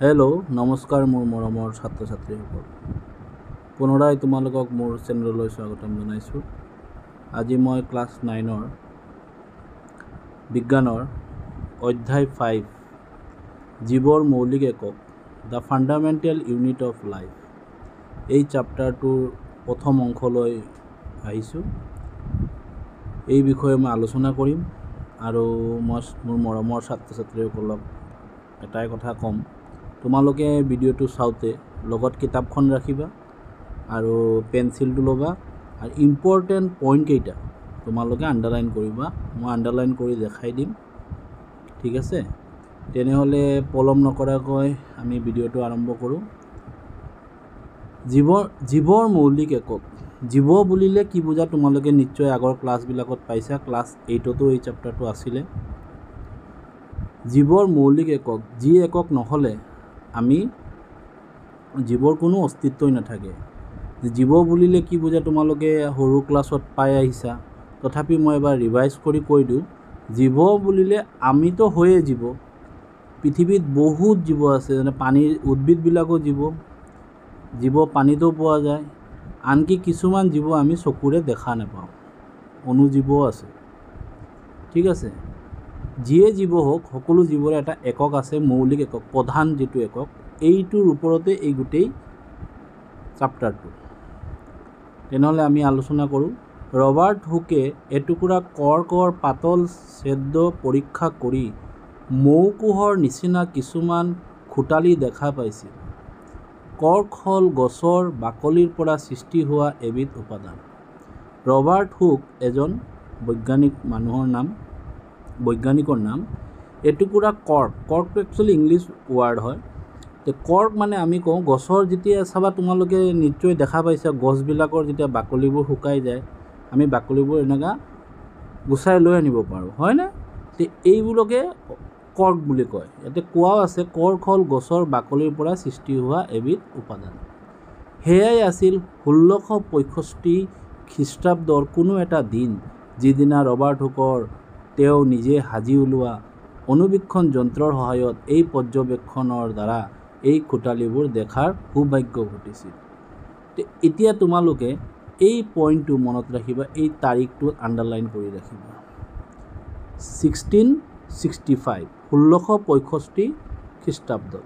Hello' নমস্কাৰ মোৰ মৰমৰ ছাত্ৰ ছাত্ৰীসকল, পুনৰাই তোমালোকক মোৰ চেনেললৈ স্বাগতম জনাইছোঁ। আজি মই ক্লাছ 9ৰ বিজ্ঞানৰ অধ্যায় 5 জীৱৰ মৌলিক একক the fundamental unit of life এই চেপ্টাৰটোৰ প্ৰথম অংশলৈ আহিছোঁ। এই বিষয়ে মই আলোচনা কৰিম আৰু মই মোৰ মৰমৰ ছাত্ৰ ছাত্ৰীসকলক এটাই কথা ক'ম, তোমালোকে ভিডিঅ'টো চাওঁতে লগত কিতাপখন ৰাখিবা আৰু পেঞ্চিলটো ল'বা আৰু ইম্পৰ্টেণ্ট পইণ্টকেইটা তোমালোকে আণ্ডাৰলাইন কৰিবা। মই আণ্ডাৰলাইন কৰি দেখাই দিম, ঠিক আছে? তেনেহ'লে পলম নকৰাকৈ আমি ভিডিঅ'টো আৰম্ভ কৰোঁ। জীৱৰ মৌলিক একক। জীৱ বুলিলে কি বুজা তোমালোকে নিশ্চয় আগৰ ক্লাছবিলাকত পাইছা। ক্লাছ 8তো এই চেপ্টাৰটো আছিলে। জীৱৰ মৌলিক একক, যি একক নহ'লে আমি জীৱৰ কোনো অস্তিত্বই নাথাকে। জীৱ বুলিলে কি বুজা তোমালোকে সৰু ক্লাছত পাই আহিছা, তথাপি মই এবাৰ ৰিভাইজ কৰি কৈ দিওঁ। জীৱ বুলিলে আমিতো হৈয়ে জীৱ। পৃথিৱীত বহুত জীৱ আছে, যেনে পানীৰ উদ্ভিদবিলাকো জীৱ পানীতো পোৱা যায়। আনকি কিছুমান জীৱ আমি চকুৰে দেখা নাপাওঁ, অনুজীৱও আছে, ঠিক আছে? যিয়ে জীৱ হওক, সকলো জীৱৰে এটা একক আছে, মৌলিক একক, প্ৰধান যিটো একক। এইটোৰ ওপৰতে এই গোটেই চেপ্টাৰটো। তেনেহ'লে আমি আলোচনা কৰোঁ। ৰবাৰ্ট হুকে এটুকুৰা কৰ্কৰ পাতল ছেদ পৰীক্ষা কৰি মৌকুহৰ নিচিনা কিছুমান খোটালি দেখা পাইছিল। কৰ্ক হ'ল গছৰ বাকলিৰ পৰা সৃষ্টি হোৱা এবিধ উপাদান। ৰবাৰ্ট হুক এজন বৈজ্ঞানিকৰ নাম। এটুকুৰা কৰ্কটো একচুৱেলি ইংলিছ ৱাৰ্ড হয়। কৰ্ক মানে আমি কওঁ গছৰ, যেতিয়া চাবা তোমালোকে নিশ্চয় দেখা পাইছা, গছবিলাকৰ যেতিয়া বাকলিবোৰ শুকাই যায়, আমি বাকলিবোৰ এনেকুৱা গুচাই লৈ আনিব পাৰোঁ, হয়নে? এইবোৰকে কৰ্ক বুলি কয়। ইয়াতে কোৱাও আছে, কৰ্ক হ'ল গছৰ বাকলিৰ পৰা সৃষ্টি হোৱা এবিধ উপাদান। সেয়াই আছিল 1665 খ্ৰীষ্টাব্দৰ কোনো এটা দিন, যিদিনা ৰবাৰ্ট হুকৰ তেওঁ নিজে সাজি উলিওৱা অনুবীক্ষণ যন্ত্ৰৰ সহায়ত এই পৰ্যবেক্ষণৰ দ্বাৰা এই খোটালিবোৰ দেখাৰ সৌভাগ্য ঘটিছিল। এতিয়া তোমালোকে এই পইণ্টটো মনত ৰাখিবা, এই তাৰিখটো আণ্ডাৰলাইন কৰি ৰাখিবা। 1665 খ্ৰীষ্টাব্দত।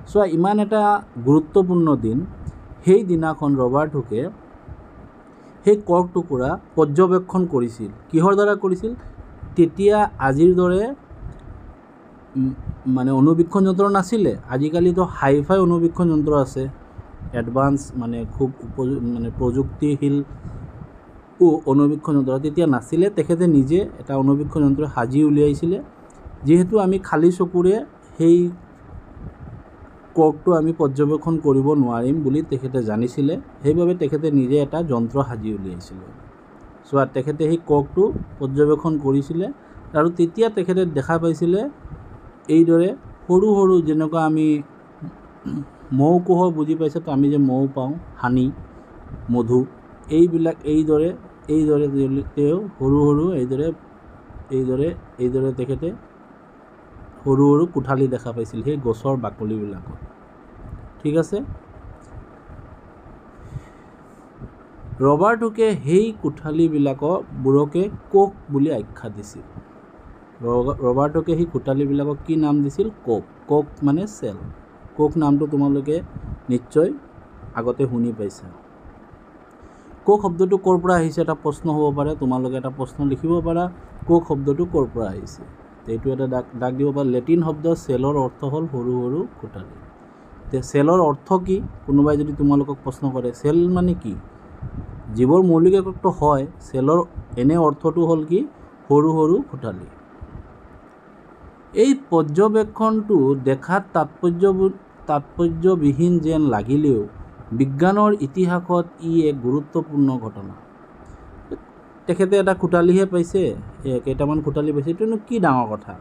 চোৱা, ইমান এটা গুৰুত্বপূৰ্ণ দিন। সেই দিনাখন ৰবাৰ্ট হুকে সেই কৰ্ক টুকুৰা পৰ্যবেক্ষণ কৰিছিল। কিহৰ দ্বাৰা কৰিছিল? তেতিয়া আজিৰ দৰে মানে অনুবীক্ষণ যন্ত্ৰ নাছিলে। আজিকালিতো হাইফাই অনুবীক্ষণ যন্ত্ৰ আছে, এডভান্স মানে খুব প্ৰযুক্তিশীল অনুবীক্ষণ যন্ত্ৰ। তেতিয়া নাছিলে। তেখেতে নিজে এটা অনুবীক্ষণ যন্ত্ৰ সাজি উলিয়াইছিলে। যিহেতু আমি খালী চকুৰে সেই কৰ্কটো আমি পৰ্যবেক্ষণ কৰিব নোৱাৰিম বুলি তেখেতে জানিছিলে, সেইবাবে তেখেতে নিজে এটা যন্ত্ৰ সাজি উলিয়াইছিলে। চোৱা, তেখেতে সেই কৰ্কটো পৰ্যবেক্ষণ কৰিছিলে আৰু তেতিয়া তেখেতে দেখা পাইছিলে এইদৰে সৰু সৰু, যেনেকুৱা আমি মৌকুহ বুজি পাইছোঁ, তো আমি যে মৌ পাওঁ, হানি, মধু, এইবিলাক এইদৰে তেওঁ সৰু সৰু এইদৰে তেখেতে সৰু সৰু কোঠালি দেখা পাইছিল সেই গছৰ বাকলিবিলাকত, ঠিক আছে? ৰবাৰ্ট হুকে সেই কোঠালিবোৰকে কোষ বুলি আখ্যা দিছিল। ৰবাৰ্ট হুকে সেই কোঠালিবিলাকক কি নাম দিছিল? কোষ মানে চেল। কোষ নামটো তোমালোকে নিশ্চয় আগতে শুনি পাইছা। কোষ শব্দটো ক'ৰ পৰা আহিছে এটা প্ৰশ্ন হ'ব পাৰে, তোমালোকে এটা প্ৰশ্ন লিখিব পাৰা, কোষ শব্দটো ক'ৰ পৰা আহিছে। এইটো এটা দাগ দিব পাৰা। লেটিন শব্দ চেলৰ অৰ্থ হ'ল সৰু সৰু কোঠালি। চেলৰ অৰ্থ কি? কোনোবাই যদি তোমালোকক প্ৰশ্ন কৰে চেল মানে কি, জীৱৰ মৌলিক এককটো হয়, চেলৰ এনে অৰ্থটো হ'ল কি? সৰু সৰু কোঠালি। এই পৰ্যবেক্ষণটো দেখাত তাৎপৰ্যবিহীন যেন লাগিলেও বিজ্ঞানৰ ইতিহাসত ই এক গুৰুত্বপূৰ্ণ ঘটনা। তেখেতে এটা খোটালিহে পাইছে, কেইটামান খোটালি পাইছে, এইটোনো কি ডাঙৰ কথা,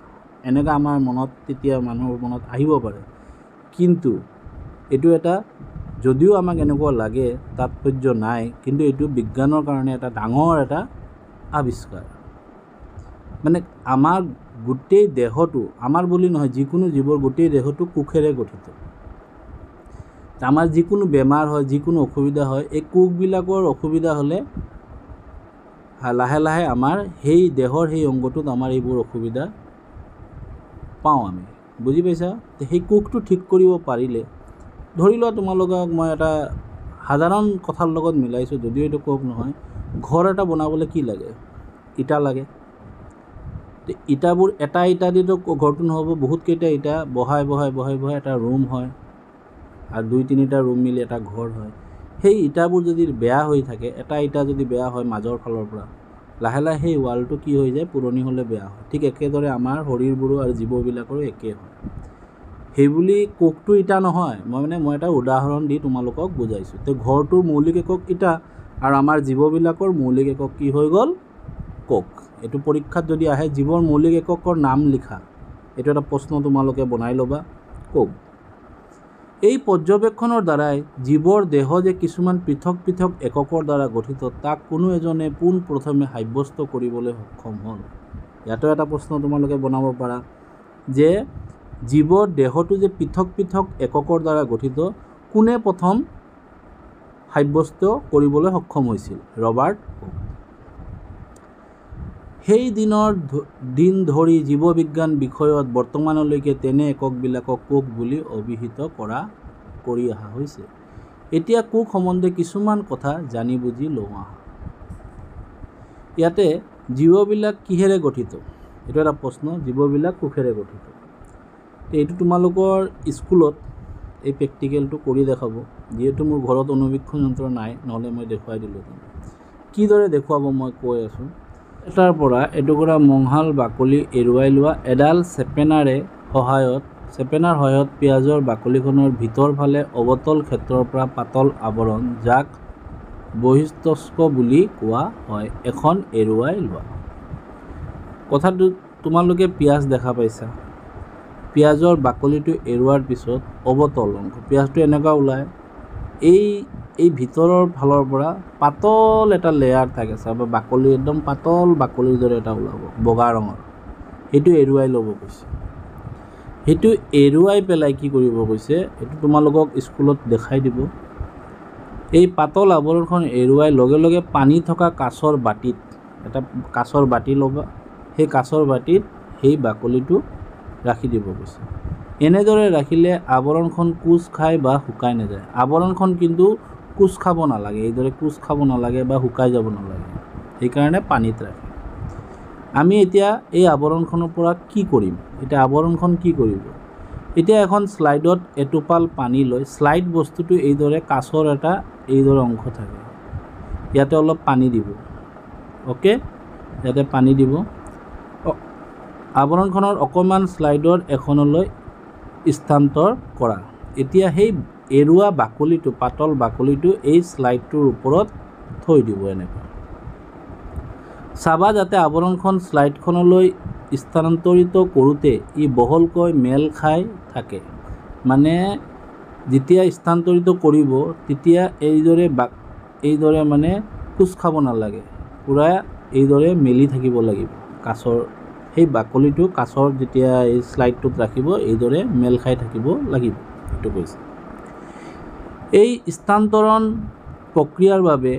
এনেকৈ আমাৰ মনত তেতিয়া মানুহৰ মনত আহিব পাৰে। কিন্তু এইটো এটা, যদিও আমাক এনেকুৱা লাগে তাৎপৰ্য নাই, কিন্তু এইটো বিজ্ঞানৰ কাৰণে এটা ডাঙৰ এটা আৱিষ্কাৰ। মানে আমাৰ গোটেই দেহটো আমাৰ বুলি নহয়, যিকোনো জীৱৰ গোটেই দেহটো কোষেৰে গঠিত। আমাৰ যিকোনো বেমাৰ হয়, যিকোনো অসুবিধা হয়, এই কোষবিলাকৰ অসুবিধা হ'লে লাহে লাহে আমাৰ সেই দেহৰ সেই অংগটোত আমাৰ এইবোৰ অসুবিধা পাওঁ আমি। বুজি পাইছা? সেই কোষটো ঠিক কৰিব পাৰিলে, ধৰি লোৱা তোমালোকক মই এটা সাধাৰণ কথাৰ লগত মিলাইছোঁ, যদিও এইটো কোষ নহয়। ঘৰ এটা বনাবলৈ কি লাগে? ইটা লাগে। ইটাবোৰ এটা ইটা দিতো ঘৰটো নহ'ব, বহুতকেইটা ইটা বহাই এটা ৰুম হয়, আৰু 2-3টা ৰুম মিলি এটা ঘৰ হয়। সেই ইটাবোৰ যদি বেয়া হৈ থাকে, এটা ইটা যদি বেয়া হয় মাজৰ ফালৰ পৰা, লাহে লাহে সেই ৱালটো কি হৈ যায়? পুৰণি হ'লে বেয়া হয়। ঠিক একেদৰে আমাৰ শৰীৰবোৰো আৰু জীৱবিলাকৰো একেই হয়। সেইবুলি কোষটো ইটা নহয়, মই এটা উদাহৰণ দি তোমালোকক বুজাইছোঁ। তো ঘৰটোৰ মৌলিক একক ইটা, আৰু আমাৰ জীৱবিলাকৰ মৌলিক একক কি হৈ গ'ল? কোষ। এইটো পৰীক্ষাত যদি আহে, জীৱৰ মৌলিক এককৰ নাম লিখা, এইটো এটা প্ৰশ্ন তোমালোকে বনাই ল'বা। কোষ। এই পৰ্যবেক্ষণৰ দ্বাৰাই জীৱৰ দেহ যে কিছুমান পৃথক পৃথক এককৰ দ্বাৰা গঠিত, তাক কোনো এজনে পোনপ্ৰথমে সাব্যস্ত কৰিবলৈ সক্ষম হ'ল। ইয়াতো এটা প্ৰশ্ন তোমালোকে বনাব পাৰা যে জীৱৰ দেহটো যে পৃথক পৃথক এককৰ দ্বাৰা গঠিত, কোনে প্ৰথম সাব্যস্ত কৰিবলৈ সক্ষম হৈছিল? ৰবাৰ্ট কোখ। সেই দিন ধৰি জীৱবিজ্ঞান বিষয়ত বৰ্তমানলৈকে তেনে এককবিলাকক কোষ বুলি অভিহিত কৰি অহা হৈছে। এতিয়া কোষ সম্বন্ধে কিছুমান কথা জানি বুজি লওঁ আহা। ইয়াতে জীৱবিলাক কিহেৰে গঠিত? এইটো এটা প্ৰশ্ন। জীৱবিলাক কোষেৰে গঠিত। এইটো তোমালোকৰ স্কুলত এই প্ৰেক্টিকেলটো কৰি দেখাব। যিহেতু মোৰ ঘৰত অনুবীক্ষণ যন্ত্ৰ নাই, নহ'লে মই দেখুৱাই দিলোঁ। কিদৰে দেখুৱাব মই কৈ আছোঁ। এটাৰ পৰা এটুকুৰা মংহাল বাকলি এৰুৱাই লোৱা। এডাল চেপেনাৰ সহায়ত পিঁয়াজৰ বাকলিখনৰ ভিতৰ ফালে অৱতল ক্ষেত্ৰৰ পৰা পাতল আৱৰণ, যাক বহিঃস্তম্ভ বুলি কোৱা হয়, এখন এৰুৱাই লোৱা। কথাটো তোমালোকে পিঁয়াজ দেখা পাইছা। পিঁয়াজৰ বাকলিটো এৰুৱাৰ পিছত অৱতল অংশ, পিঁয়াজটো এনেকুৱা ওলায়। এই ভিতৰৰ ফালৰ পৰা পাতল এটা লেয়াৰ থাকে, চাবা বাকলি একদম পাতল বাকলিৰ দৰে এটা ওলাব, বগা ৰঙৰ। সেইটো এৰুৱাই ল'ব কৈছে। সেইটো এৰুৱাই পেলাই কি কৰিব কৈছে, এইটো তোমালোকক স্কুলত দেখাই দিব। এই পাতল আৱৰণখন এৰুৱাই লগে লগে পানী থকা কাঁচৰ বাতি ল'বা। সেই কাঁচৰ বাতিত সেই বাকলিটো ৰাখি দিব কৈছে। এনেদৰে ৰাখিলে আৱৰণখন কোচ খাই বা শুকাই নাযায়। আৱৰণখন কিন্তু কোচ খাব নালাগে, এইদৰে কোচ খাব নালাগে বা শুকাই যাব নালাগে, সেইকাৰণে পানীত ৰাখে। আমি এতিয়া এই আৱৰণখনৰ পৰা কি কৰিম? এতিয়া আৱৰণখন কি কৰিব? এতিয়া এখন শ্লাইডত এটোপাল পানী লৈ, শ্লাইড বস্তুটো এইদৰে কাঁচৰ এটা এইদৰে অংশ থাকে, ইয়াতে অলপ পানী দিব। অ'কে, ইয়াতে পানী দিব। আৱৰণখনৰ অকণমান শ্লাইডৰ এখনলৈ স্থানান্তৰ কৰা। এতিয়া সেই এৰুৱা বাকলিটো, পাতল বাকলিটো এই শ্লাইডটোৰ ওপৰত থৈ দিব এনেকৈ। চাবা যাতে আৱৰণখন শ্লাইডখনলৈ স্থানান্তৰিত কৰোঁতে ই বহলকৈ মেল খাই থাকে। মানে যেতিয়া স্থানান্তৰিত কৰিব, তেতিয়া এইদৰে মানে কোচ খাব নালাগে, পূৰা এইদৰে মেলি থাকিব লাগিব। কাঁচৰ সেই বাকলিটো কাঁচৰ যেতিয়া এই শ্লাইডটোত ৰাখিব, এইদৰে মেল খাই থাকিব লাগিব, এইটো কৈছে। এই স্থানান্তৰণ প্ৰক্ৰিয়াৰ বাবে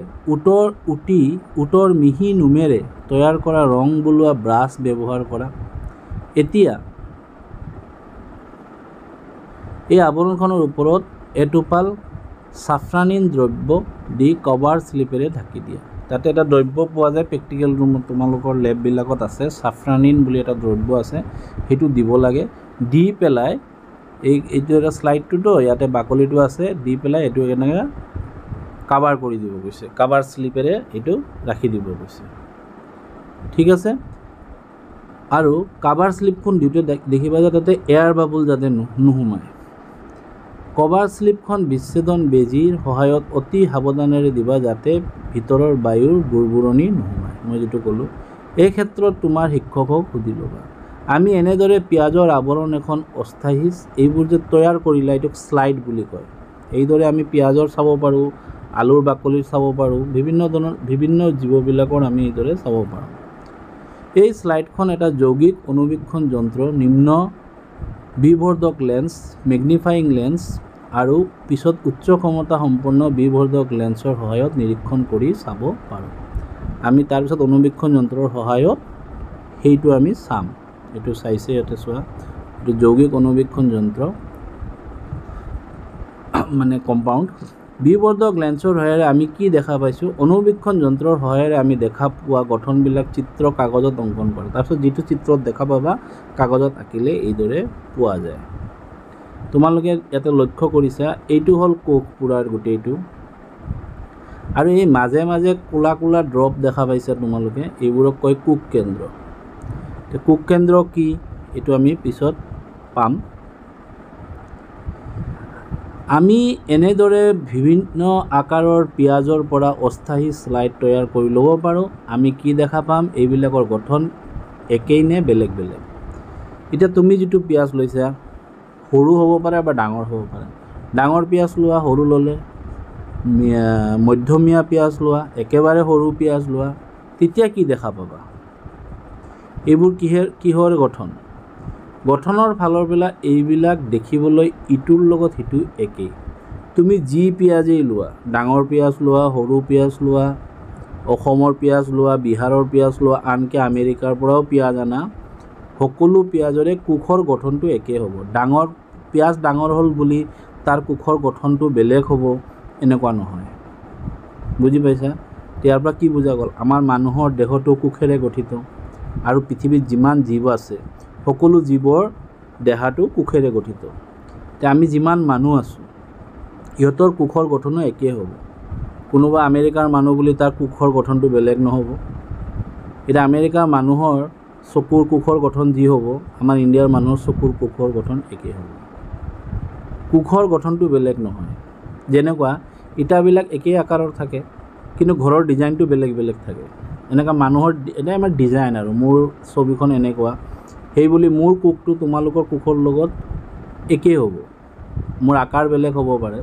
উটৰ মিহি নোমেৰে তৈয়াৰ কৰা ৰং বুলোৱা ব্ৰাছ ব্যৱহাৰ কৰা। এতিয়া এই আৱৰণখনৰ ওপৰত এটোপাল ছাফ্ৰানিন দ্ৰব্য দি কভাৰ স্লিপেৰে ঢাকি দিয়া। তাতে এটা দ্ৰব্য পোৱা যায়, প্ৰেক্টিকেল ৰুমত তোমালোকৰ লেববিলাকত আছে, ছাফ্ৰানিন বুলি এটা দ্ৰব্য আছে, সেইটো দিব লাগে। দি পেলাই এইটো এটা শ্লাইডটোতো, ইয়াতে বাকলিটো আছে, দি পেলাই এইটো এনেকৈ কাভাৰ কৰি দিব কৈছে। কাভাৰ স্লিপেৰে এইটো ৰাখি দিব কৈছে। ঠিক আছে। আৰু কাভাৰ স্লিপখন দিওঁতে দেখিবা যে তাতে এয়াৰ বাবুল যাতে নোসোমায়। কভাৰ স্লিপখন বিচ্ছেদন বেজীৰ সহায়ত অতি সাৱধানেৰে দিবা, যাতে ভিতৰৰ বায়ুৰ বুৰবুৰণি নোসোমায়। মই যিটো ক'লোঁ, এই ক্ষেত্ৰত তোমাৰ শিক্ষকক সুধি ল'বা। আমি এনেদৰে পিঁয়াজৰ আৱৰণ এখন অস্থায়ী, এইবোৰ যে তৈয়াৰ কৰিলা, এইটোক শ্লাইড বুলি কয়। এইদৰে আমি পিঁয়াজৰ চাব পাৰোঁ, আলুৰ বাকলিৰ চাব পাৰোঁ, বিভিন্ন জীৱবিলাকৰ আমি এইদৰে চাব পাৰোঁ। এই স্লাইডখন এটা যৌগিক অনুবীক্ষণ যন্ত্ৰ নিম্ন বিবৰ্ধক লেন্স মেগনিফাইং লেন্স আৰু পিছত উচ্চ ক্ষমতা সম্পন্ন বিবৰ্ধক লেন্সৰ সহায়ত নিৰীক্ষণ কৰি চাব পাৰোঁ। আমি তাৰপিছত অনুবীক্ষণ যন্ত্ৰৰ সহায়ত সেইটো আমি চাম। এইটো চাইছে ইয়াতে চোৱা, এইটো যৌগিক অনুবীক্ষণ যন্ত্ৰ মানে কম্পাউণ্ড। বিবৰ্ধক লেন্সৰ সহায়েৰে আমি কি দেখা পাইছোঁ? অনুবীক্ষণ যন্ত্ৰৰ সহায়েৰে আমি দেখা পোৱা গঠনবিলাক চিত্ৰ কাগজত অংকন কৰে। তাৰপিছত যিটো চিত্ৰত দেখা পাবা কাগজত আঁকিলে এইদৰে পোৱা যায়। তোমালোকে ইয়াতে লক্ষ্য কৰিছা, এইটো হ'ল কোষ পুৰাৰ গোটেইটো, আৰু এই মাজে মাজে ক'লা ক'লা ড্ৰপ দেখা পাইছা তোমালোকে, এইবোৰক কয় কোষ কেন্দ্ৰ। কোষ কেন্দ্ৰ কি এইটো আমি পিছত পাম। আমি এনেদৰে বিভিন্ন আকাৰৰ পিঁয়াজৰ পৰা অস্থায়ী স্লাইড তৈয়াৰ কৰি ল'ব পাৰোঁ। আমি কি দেখা পাম? এইবিলাকৰ গঠন একেই নে বেলেগ বেলেগ? এতিয়া তুমি যিটো পিঁয়াজ লৈছা সৰু হ'ব পাৰে বা ডাঙৰ হ'ব পাৰে। ডাঙৰ পিঁয়াজ লোৱা, সৰু ল'লে, মধ্যমীয়া পিঁয়াজ লোৱা, একেবাৰে সৰু পিঁয়াজ লোৱা, তেতিয়া কি দেখা পাবা? এইবোৰ কিহৰ গঠন? গঠনৰ ফালৰ পৰা এইবিলাক দেখিবলৈ ইটোৰ লগত সিটো একেই। তুমি যি পিঁয়াজেই লোৱা, ডাঙৰ পিঁয়াজ লোৱা, সৰু পিঁয়াজ লোৱা, অসমৰ পিঁয়াজ লোৱা, বিহাৰৰ পিঁয়াজ লোৱা, আনকি আমেৰিকাৰ পৰাও পিঁয়াজ আনা, সকলো পিঁয়াজৰে কোষৰ গঠনটো একেই হ'ব। পিঁয়াজ ডাঙৰ হ'ল বুলি তাৰ কোষৰ গঠনটো বেলেগ হ'ব এনেকুৱা নহয়। বুজি পাইছা? ইয়াৰ পৰা কি বুজা গ'ল? আমাৰ মানুহৰ দেহটো কোষেৰে গঠিত, আৰু পৃথিৱীত যিমান জীৱ আছে সকলো জীৱৰ দেহাটো কোষেৰে গঠিত। এতিয়া আমি যিমান মানুহ আছোঁ সিহঁতৰ কোষৰ গঠনো একেই হ'ব। কোনোবা আমেৰিকাৰ মানুহ বুলি তাৰ কোষৰ গঠনটো বেলেগ নহ'ব। এতিয়া আমেৰিকাৰ মানুহৰ চকুৰ কোষৰ গঠন যি হ'ব, আমাৰ ইণ্ডিয়াৰ মানুহৰ চকুৰ কোষৰ গঠন একেই হ'ব। কোষৰ গঠনটো বেলেগ নহয়। যেনেকুৱা ইটাবিলাক একেই আকাৰৰ থাকে, কিন্তু ঘৰৰ ডিজাইনটো বেলেগ বেলেগ থাকে। এনেকুৱা মানুহৰ এটাই আমাৰ ডিজাইন, আৰু মোৰ ছবিখন এনেকুৱা, সেইবুলি মোৰ কোষটো তোমালোকৰ কোষৰ লগত একেই হ'ব। মোৰ আকাৰ বেলেগ হ'ব পাৰে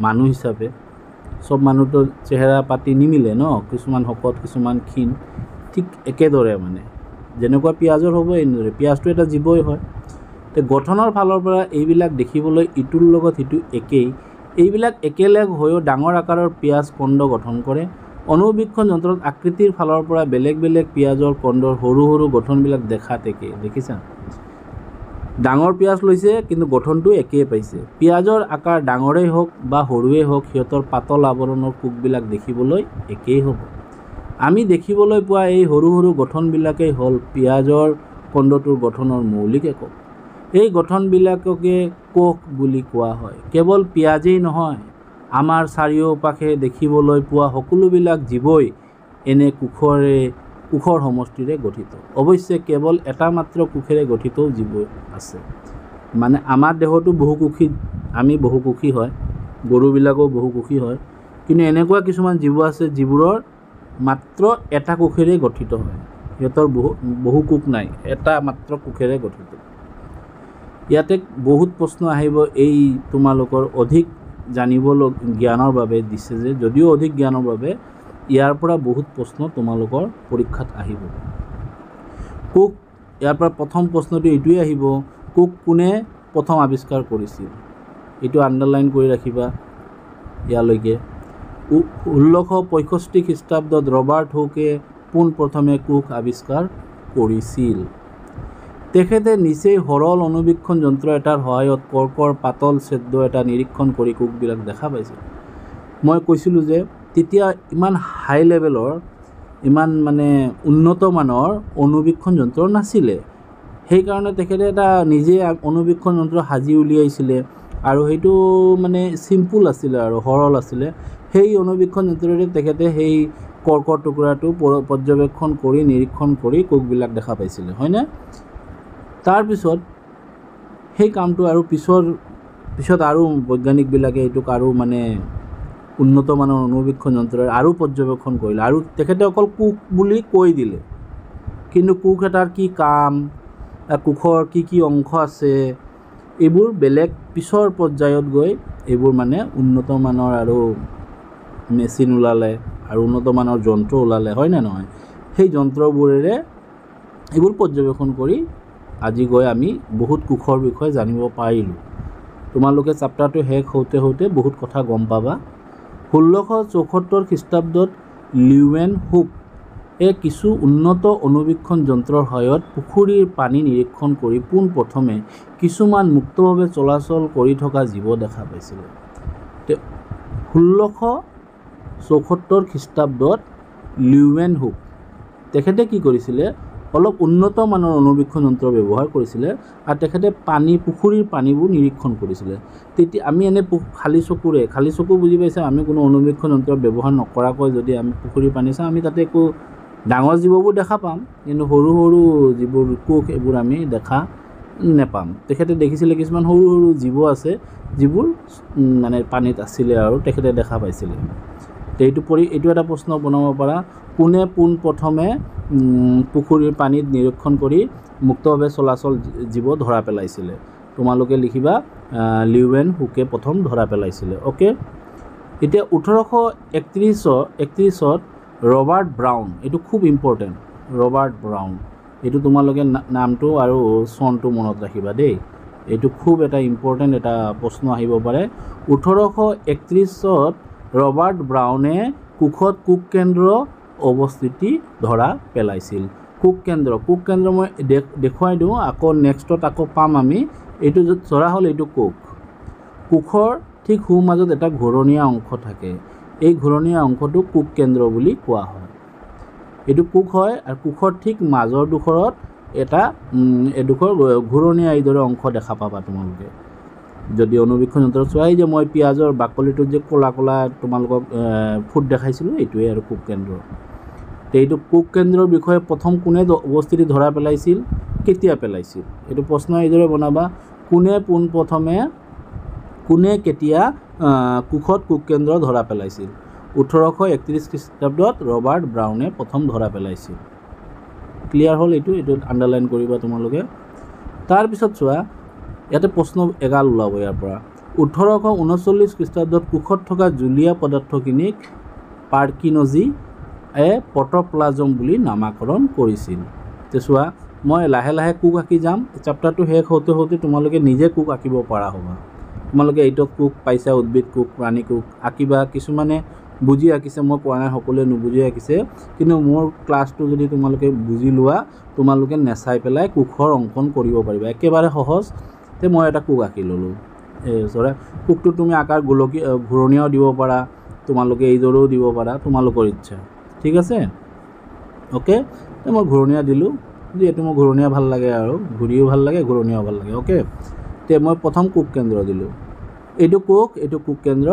মানুহ হিচাপে, চব মানুহটো চেহেৰা পাতি নিমিলে ন, কিছুমান শকত কিছুমান ক্ষীণ, ঠিক একেদৰে মানে যেনেকুৱা পিঁয়াজৰ হ'ব এনেদৰে। পিঁয়াজটো এটা জীৱই হয়। তো গঠনৰ ফালৰ পৰা এইবিলাক দেখিবলৈ ইটোৰ লগত সিটো একেই। এইবিলাক একেলগ হৈও ডাঙৰ আকাৰৰ পিঁয়াজ কণ্ড গঠন কৰে। অনুবীক্ষণ যন্ত্ৰত আকৃতিৰ ফালৰ পৰা বেলেগ বেলেগ পিঁয়াজৰ কণ্ডৰ সৰু সৰু গঠনবিলাক দেখাত একেই। দেখিছা? ডাঙৰ পিঁয়াজ লৈছে কিন্তু গঠনটো একেই পাইছে। পিঁয়াজৰ আকাৰ ডাঙৰেই হওক বা সৰুৱেই হওক, সিহঁতৰ পাতল আৱৰণৰ কোষবিলাক দেখিবলৈ একেই হ'ব। আমি দেখিবলৈ পোৱা এই সৰু সৰু গঠনবিলাকেই হ'ল পিঁয়াজৰ কণ্ডটোৰ গঠনৰ মৌলিক একক। এই গঠনবিলাককে কোষ বুলি কোৱা হয়। কেৱল পিঁয়াজেই নহয়, আমাৰ চাৰিওপাশে দেখিবলৈ পোৱা সকলোবিলাক জীৱই এনে কোষৰ সমষ্টিৰে গঠিত। অৱশ্যে কেৱল এটা মাত্ৰ কোষেৰে গঠিতও জীৱ আছে। মানে আমাৰ দেহটো বহুকোষী, আমি বহুকোষী হয়, গৰুবিলাকো বহুকোষী হয়, কিন্তু এনেকুৱা কিছুমান জীৱ আছে যিবোৰৰ মাত্ৰ এটা কোষেৰে গঠিত হয়। সিহঁতৰ বহু কোষ নাই, এটা মাত্ৰ কোষেৰে গঠিত। ইয়াতে বহুত প্ৰশ্ন আহিব, এই তোমালোকৰ অধিক জ্ঞানৰ বাবে দিছে যে, যদিও অধিক জ্ঞানৰ বাবে ইয়াৰ পৰা বহুত প্ৰশ্ন তোমালোকৰ পৰীক্ষাত আহিব। কোষ, ইয়াৰ পৰা প্ৰথম প্ৰশ্নটো এইটোৱে আহিব, কোষ কোনে প্ৰথম আৱিষ্কাৰ কৰিছিল? এইটো আণ্ডাৰলাইন কৰি ৰাখিবা ইয়ালৈকে। 1665 খ্ৰীষ্টাব্দত ৰবাৰ্ট হুকে পোনপ্ৰথমে কোষ আৱিষ্কাৰ কৰিছিল। তেখেতে নিচেই সৰল অনুবীক্ষণ যন্ত্ৰ এটাৰ সহায়ত কৰ্কৰ পাতল ছেদ্ৰ এটা নিৰীক্ষণ কৰি কোষবিলাক দেখা পাইছিল। মই কৈছিলোঁ যে তেতিয়া ইমান হাই লেভেলৰ, ইমান মানে উন্নত মানৰ অনুবীক্ষণ যন্ত্ৰ নাছিলে। সেইকাৰণে তেখেতে এটা নিজে অনুবীক্ষণ যন্ত্ৰ সাজি উলিয়াইছিলে, আৰু সেইটো মানে চিম্পুল আছিলে আৰু সৰল আছিলে। সেই অনুবীক্ষণ যন্ত্ৰৰে তেখেতে সেই কৰ্কৰ টুকুৰাটো পৰ্যবেক্ষণ কৰি নিৰীক্ষণ কৰি কোষবিলাক দেখা পাইছিলে, হয়নে? তাৰপিছত সেই কামটো আৰু পিছত আৰু বৈজ্ঞানিকবিলাকে এইটোক আৰু মানে উন্নত মানৰ অনুবীক্ষণ যন্ত্ৰৰে আৰু পৰ্যবেক্ষণ কৰিলে, আৰু তেখেতে অকল কোষ বুলি কৈ দিলে। কিন্তু কোষ এটাৰ কি কাম, কোষৰ কি কি অংশ আছে, এইবোৰ বেলেগ পিছৰ পৰ্যায়ত গৈ এইবোৰ মানে উন্নত মানৰ আৰু মেচিন ওলালে আৰু উন্নত মানৰ যন্ত্ৰ ওলালে, হয় নে নহয়? সেই যন্ত্ৰবোৰেৰে এইবোৰ পৰ্যবেক্ষণ কৰি আজি গৈ আমি বহুত কোষৰ বিষয়ে জানিব পাৰিলোঁ। তোমালোকে চেপ্টাৰটো শেষ হওঁতে হওঁতে বহুত কথা গম পাবা। 1674 খ্ৰীষ্টাব্দত লিউৱেন হুক কিছু উন্নত অনুবীক্ষণ যন্ত্ৰৰ সহায়ত পুখুৰীৰ পানী নিৰীক্ষণ কৰি পোনপ্ৰথমে কিছুমান মুক্তভাৱে চলাচল কৰি থকা জীৱ দেখা পাইছিলে। 1674 খ্ৰীষ্টাব্দত লিউৱেন হুক তেখেতে কি কৰিছিলে, অলপ উন্নত মানৰ অনুবীক্ষণ যন্ত্ৰ ব্যৱহাৰ কৰিছিলে আৰু তেখেতে পুখুৰীৰ পানীবোৰ নিৰীক্ষণ কৰিছিলে। তেতিয়া আমি এনে খালী চকু বুজি পাইছে, আমি কোনো অনুবীক্ষণ যন্ত্ৰ ব্যৱহাৰ নকৰাকৈ যদি আমি পুখুৰীৰ পানী চাওঁ, আমি তাতে একো ডাঙৰ জীৱবোৰ দেখা পাম, কিন্তু সৰু সৰু যিবোৰ কোষ এইবোৰ আমি দেখা নেপাম। তেখেতে দেখিছিলে কিছুমান সৰু সৰু জীৱ আছে যিবোৰ মানে পানীত আছিলে আৰু তেখেতে দেখা পাইছিলে। এইটো এটা প্ৰশ্ন বনাব পাৰা, কোনে পোনপ্ৰথমে পুখুৰীৰ পানীত নিৰীক্ষণ কৰি মুক্তভাৱে চলাচল জীৱ ধৰা পেলাইছিলে? তোমালোকে লিখিবা লিউৱেন হুকে প্ৰথম ধৰা পেলাইছিলে। অ'কে, এতিয়া 1831ত ৰবাৰ্ট ব্ৰাউন, এইটো খুব ইম্পৰ্টেণ্ট, ৰবাৰ্ট ব্ৰাউন, এইটো তোমালোকে নামটো আৰু চনটো মনত ৰাখিবা দেই, এইটো খুব এটা ইম্পৰ্টেণ্ট এটা প্ৰশ্ন আহিব পাৰে। 1831ত ৰবাৰ্ট ব্ৰাউনে কোষত কোষ কেন্দ্ৰ অৱস্থিতি ধৰা পেলাইছিল। কোষ কেন্দ্ৰ মই দেখুৱাই দিওঁ, আকৌ নেক্সটত আকৌ পাম আমি। এইটো ধৰা হ'ল এইটো কোষৰ ঠিক সোঁমাজত এটা ঘূৰণীয়া অংশ থাকে, এই ঘূৰণীয়া অংশটো কোষ কেন্দ্ৰ বুলি কোৱা হয়। এইটো কোষ হয় আৰু কোষৰ ঠিক মাজৰ ডোখৰত এডোখৰ ঘূৰণীয়া এইদৰে অংশ দেখা পাবা তোমালোকে যদি অনুবীক্ষণ যন্ত্ৰ চোৱা। যে মই পিঁয়াজৰ বাকলিটোত যে ক'লা ক'লা তোমালোকক ফুট দেখাইছিলোঁ, এইটোৱে আৰু কোষ কেন্দ্ৰ। এইটো কোষ কেন্দ্ৰৰ বিষয়ে প্ৰথম কোনে অৱস্থিতি ধৰা পেলাইছিল, কেতিয়া পেলাইছিল? এইটো প্ৰশ্ন এইদৰে বনাবা, কোনে কেতিয়া কোষত কোষ কেন্দ্ৰ ধৰা পেলাইছিল? 1831 খ্ৰীষ্টাব্দত ৰবাৰ্ট ব্ৰাউনে প্ৰথম ধৰা পেলাইছিল। ক্লিয়াৰ হ'ল? এইটো আণ্ডাৰলাইন কৰিবা তোমালোকে। তাৰপিছত চোৱা, ইয়াতে প্ৰশ্ন এগাল ওলাব ইয়াৰ পৰা। 1839 খ্ৰীষ্টাব্দত কোষত থকা জুলীয়া পদাৰ্থখিনিক পাৰ্কিনজি প্ৰট'প্লাজম বুলি নামাকৰণ কৰিছিল। তে চোৱা, মই লাহে লাহে কোষ আঁকি যাম, চেপ্টাৰটো শেষ হওঁতে হওঁতে তোমালোকে নিজে কোষ আঁকিব পৰা হ'বা। তোমালোকে এইটত কোষ পাইছা, উদ্ভিদ কোষ, প্ৰাণী কোষ আঁকিবা। কিছুমানে বুজি আঁকিছে, মই কোৱা নাই সকলোৱে নুবুজি আঁকিছে, কিন্তু মোৰ ক্লাছটো যদি তোমালোকে বুজি লোৱা, তোমালোকে নেচাই পেলাই কোষৰ অংকন কৰিব পাৰিবা, একেবাৰে সহজ। তে মই এটা কোষ আঁকি ল'লোঁ। কোষটো তুমি আকাৰ ঘূৰণীয়াও দিব পাৰা, তোমালোকে এইদৰেও দিব পাৰা, তোমালোকৰ ইচ্ছা, ঠিক আছে? অ'কে, মই ঘূৰণীয়া দিলোঁ, যিহেতু মোৰ ঘূৰণীয়া ভাল লাগে আৰু ঘূৰিও ভাল লাগে, ঘূৰণীয়াও ভাল লাগে। অ'কে, তে মই প্ৰথম কোষ কেন্দ্ৰ দিলোঁ। এইটো কোষ কেন্দ্ৰ।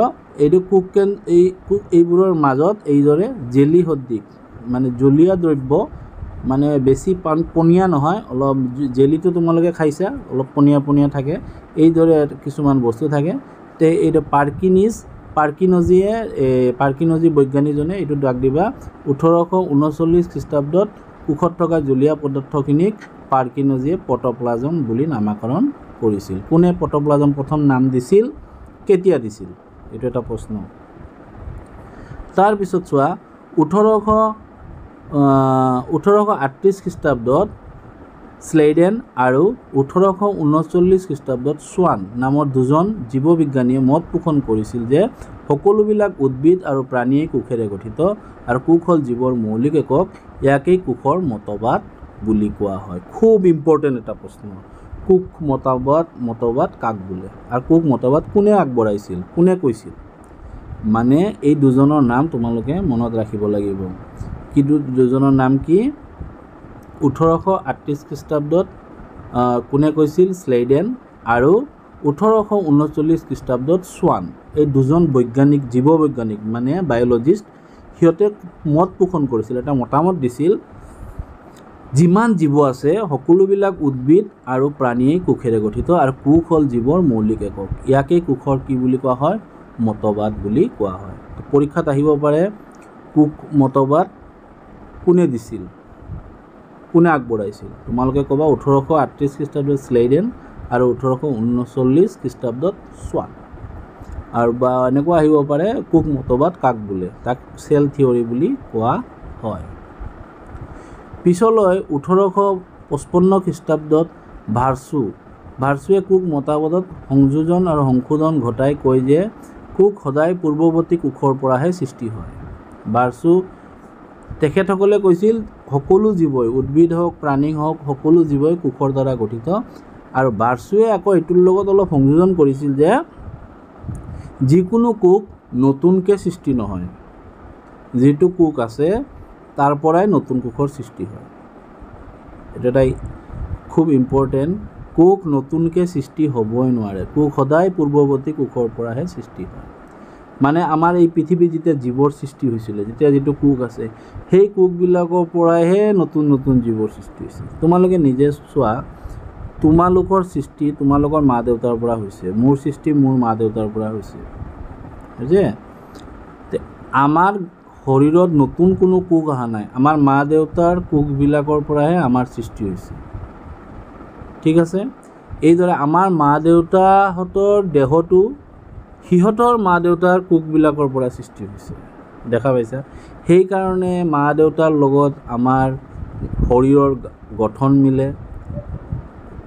এইবোৰৰ মাজত এইদৰে জেলি সদৃশ মানে জলীয়া দ্ৰব্য, মানে বেছি পনীয়া নহয়, অলপ জেলিটো তোমালোকে খাইছা, অলপ পনীয়া থাকে, এইদৰে কিছুমান বস্তু থাকে। তে এইটো পাৰ্কিনজি বৈজ্ঞানিকজনে এইটো দাগ দিবা, 1839 খ্ৰীষ্টাব্দত কোষত থকা জলীয়া পদাৰ্থখিনিক পাৰ্কিনজিয়ে প্ৰট'প্লাজম বুলি নামাকৰণ কৰিছিল। কোনে প্ৰট'প্লাজম প্ৰথম নাম দিছিল, কেতিয়া দিছিল? এইটো এটা প্ৰশ্ন। তাৰপিছত চোৱা, 1838 খ্ৰীষ্টাব্দত স্লেইডেন আৰু 1839 খ্ৰীষ্টাব্দত সোৱান নামৰ দুজন জীৱবিজ্ঞানীয়ে মত পোষণ কৰিছিল যে সকলোবিলাক উদ্ভিদ আৰু প্ৰাণীয়ে কোষেৰে গঠিত আৰু কোষ হ'ল জীৱৰ মৌলিক একক, ইয়াকেই কোষৰ মতবাদ বুলি কোৱা হয়। খুব ইম্পৰ্টেণ্ট এটা প্ৰশ্ন, কোষ মতবাদ কাক বোলে আৰু কোষ মতবাদ কোনে আগবঢ়াইছিল, কোনে কৈছিল? মানে এই দুজনৰ নাম তোমালোকে মনত ৰাখিব লাগিব। কিন্তু দুজনৰ নাম কি? 1838 খ্ৰীষ্টাব্দত কোনে কৈছিল? স্লেইডেন। আৰু 1839 খ্ৰীষ্টাব্দত সোৱান। এই দুজন জীৱবৈজ্ঞানিক মানে বায়'লজিষ্ট, সিহঁতে মত পোষণ কৰিছিল, এটা মতামত দিছিল, যিমান জীৱ আছে সকলোবিলাক উদ্ভিদ আৰু প্ৰাণীয়ে কোষেৰে গঠিত আৰু কোষ হ'ল জীৱৰ মৌলিক একক, ইয়াকেই কোষৰ কি বুলি কোৱা হয়? মতবাদ বুলি কোৱা হয়। পৰীক্ষাত আহিব পাৰে, কোষ মতবাদ কোনে দিছিল, কোনে আগবঢ়াইছিল? তোমালোকে ক'বা 1838 খ্ৰীষ্টাব্দত স্লেইডেন আৰু 1839 খ্ৰীষ্টাব্দত সোৱান। আৰু বা এনেকুৱা আহিব পাৰে, কোষ মতবাদ কাক বোলে, তাক চেল থিয়ৰী বুলি কোৱা হয়। পিছলৈ 1855 খ্ৰীষ্টাব্দত ভাৰ্চুৱে কুক মতবাদত সংযোজন আৰু সংশোধন ঘটাই কয় যে কুক সদায় পূৰ্বৱৰ্তী কুশৰ পৰাহে সৃষ্টি হয়। তেখেতসকলে কৈছিল সকলো জীৱই, উদ্ভিদ হওক প্ৰাণী হওক, সকলো জীৱই কুশৰ দ্বাৰা গঠিত। আৰু ভাৰ্চুৱে আকৌ এইটোৰ লগত অলপ সংযোজন কৰিছিল যে যিকোনো কুক নতুনকৈ সৃষ্টি নহয়, যিটো কুক আছে তাৰ পৰাই নতুন কুশৰ সৃষ্টি হয়। এইটো এটা খুব ইম্পৰ্টেণ্ট। কুক নতুনকৈ সৃষ্টি হ'বই নোৱাৰে, কুক সদায় পূৰ্বৱৰ্তী কুশৰ পৰাহে সৃষ্টি হয়। মানে আমাৰ এই পৃথিৱীত যেতিয়া জীৱৰ সৃষ্টি হৈছিলে, যেতিয়া যিটো কুক আছে সেই কুকবিলাকৰ পৰাইহে নতুন নতুন জীৱৰ সৃষ্টি হৈছে। তোমালোকে নিজে চোৱা, তোমালোকৰ সৃষ্টি তোমালোকৰ মা দেউতাৰ পৰা হৈছে, মোৰ সৃষ্টি মোৰ মা দেউতাৰ পৰা হৈছে, বুজিছে? আমাৰ শৰীৰত নতুন কোনো কুক অহা নাই, আমাৰ মা দেউতাৰ কুকবিলাকৰ পৰাহে আমাৰ সৃষ্টি হৈছে, ঠিক আছে? এইদৰে আমাৰ মা দেউতাহঁতৰ দেহটো সিহঁতৰ মা দেউতাৰ কুকবিলাকৰ পৰা সৃষ্টি হৈছে, দেখা পাইছা? সেইকাৰণে মা দেউতাৰ লগত আমাৰ শৰীৰৰ গঠন মিলে,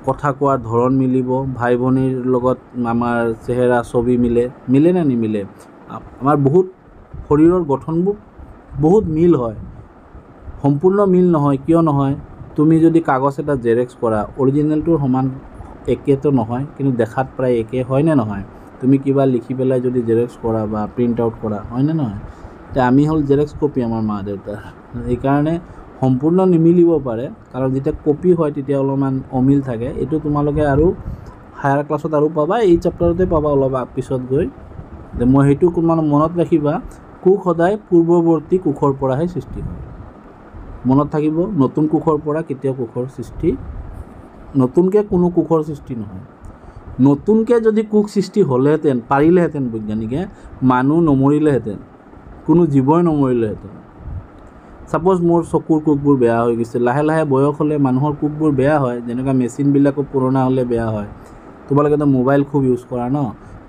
কথা কোৱাৰ ধৰণ মিলিব, ভাই ভনীৰ লগত আমাৰ চেহেৰা ছবি মিলে নে নিমিলে? আমাৰ বহুত শৰীৰৰ গঠনবোৰ বহুত মিল হয়। সম্পূৰ্ণ মিল নহয়, কিয় নহয়? তুমি যদি কাগজ এটা জেৰেক্স কৰা, অৰিজিনেলটোৰ সমান একেটো নহয়, কিন্তু দেখাত প্ৰায় একে, হয় নে নহয়? তুমি কিবা লিখি পেলাই যদি জেৰেক্স কৰা বা প্ৰিণ্ট আউট কৰা, হয় নে নহয়? এতিয়া আমি হ'ল জেৰেক্স কপি আমাৰ মা দেউতাৰ। সেইকাৰণে সম্পূৰ্ণ নিমিলিব পাৰে, কাৰণ যেতিয়া কপি হয় তেতিয়া অলপমান অমিল থাকে। এইটো তোমালোকে আৰু হায়াৰ ক্লাছত আৰু পাবা, এই চেপ্টাৰতে পাবা অলপ পিছত গৈ। মই সেইটো মানে মনত ৰাখিবা, কুক সদায় পূৰ্বৱৰ্তী কুশৰ পৰাহে সৃষ্টি হয়। মনত থাকিব, নতুন কুশৰ পৰা কেতিয়াও কুশৰ সৃষ্টি, নতুনকৈ কোনো কুশৰ সৃষ্টি নহয়। নতুনকৈ যদি কুক সৃষ্টি হ'লেহেঁতেন, পাৰিলেহেঁতেন বৈজ্ঞানিকে, মানুহ নমৰিলেহেঁতেন, কোনো জীৱই নমৰিলেহেঁতেন। ছাপ'জ মোৰ চকুৰ কুকবোৰ বেয়া হৈ গৈছে, লাহে লাহে বয়স হ'লে মানুহৰ কুকবোৰ বেয়া হয়, যেনেকুৱা মেচিনবিলাকো পুৰণা হ'লে বেয়া হয়। তোমালোকেতো মোবাইল খুব ইউজ কৰা ন?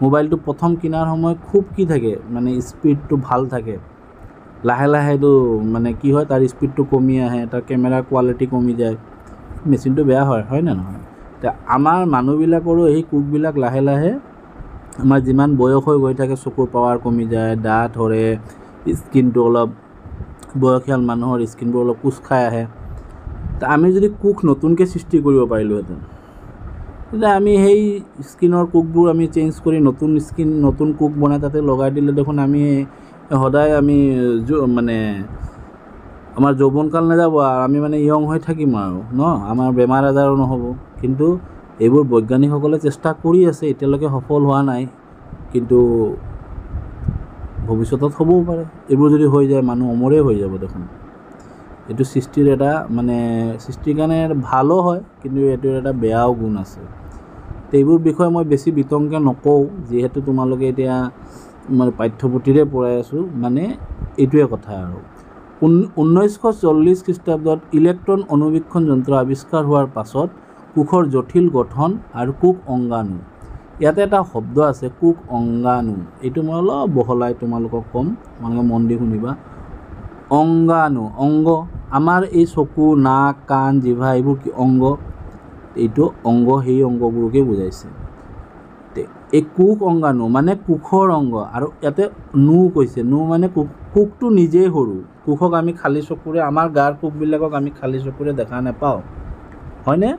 মোবাইলটো প্ৰথম কিনাৰ সময়ত খুব কি থাকে, মানে স্পীডটো ভাল থাকে, লাহে লাহেতো মানে কি হয়, তাৰ স্পীডটো কমি আহে, তাৰ কেমেৰাৰ কোৱালিটি কমি যায়, মেচিনটো বেয়া হয়, হয় নে নহয়? এতিয়া আমাৰ মানুহবিলাকৰো এই কুকবিলাক লাহে লাহে আমাৰ যিমান বয়স হৈ গৈ থাকে চকুৰ পাৱাৰ কমি যায়, দাঁত সৰে, স্কিনটো অলপ, বয়সীয়াল মানুহৰ স্কিনবোৰ অলপ কোচ খাই আহে। আমি যদি কুক নতুনকৈ সৃষ্টি কৰিব পাৰিলোহেঁতেন, তেতিয়া আমি সেই স্কিনৰ কুকবোৰ আমি চেঞ্জ কৰি নতুন কুক বনাই তাতে লগাই দিলে দেখোন আমি সদায় মানে আমাৰ যৌৱনকাল নাযাব আৰু আমি মানে য়ং হৈ থাকিম আৰু ন, আমাৰ বেমাৰ আজাৰো নহ'ব। কিন্তু এইবোৰ বৈজ্ঞানিকসকলে চেষ্টা কৰি আছে, এতিয়ালৈকে সফল হোৱা নাই, কিন্তু ভৱিষ্যতত হ'বও পাৰে। এইবোৰ যদি হৈ যায় মানুহ অমৰেই হৈ যাব দেখোন। এইটো সৃষ্টিৰ এটা মানে সৃষ্টিৰ কাৰণে ভালো হয়, কিন্তু এইটোৰ এটা বেয়াও গুণ আছে। এইবোৰ বিষয়ে মই বেছি বিতংকৈ নকওঁ, যিহেতু তোমালোকে এতিয়া মানে পাঠ্যপুথিৰে পঢ়াই আছোঁ, মানে এইটোৱে কথা আৰু। 1940 খ্ৰীষ্টাব্দত ইলেক্ট্ৰন অনুবীক্ষণ যন্ত্ৰ আৱিষ্কাৰ হোৱাৰ পাছত কোষৰ জটিল গঠন আৰু কোষ অংগাণু, ইয়াতে এটা শব্দ আছে কোষ অংগাণু, এইটো মই অলপ বহলাই তোমালোকক ক'ম, তোমালোকে মন দি শুনিবা। অংগাণু, অংগ, আমাৰ এই চকু, নাক, কাণ, জিভা এইবোৰ কি অংগ? এইটো অংগ, সেই অংগবোৰকে বুজাইছে। এই কোষ অংগাণু মানে কোষৰ অংগ, আৰু ইয়াতে কৈছে, মানে কোষটো নিজেই সৰু। কোষক আমি খালী চকুৰে, আমাৰ গাৰ কোষবিলাকক আমি খালী চকুৰে দেখা নাপাওঁ, হয়নে?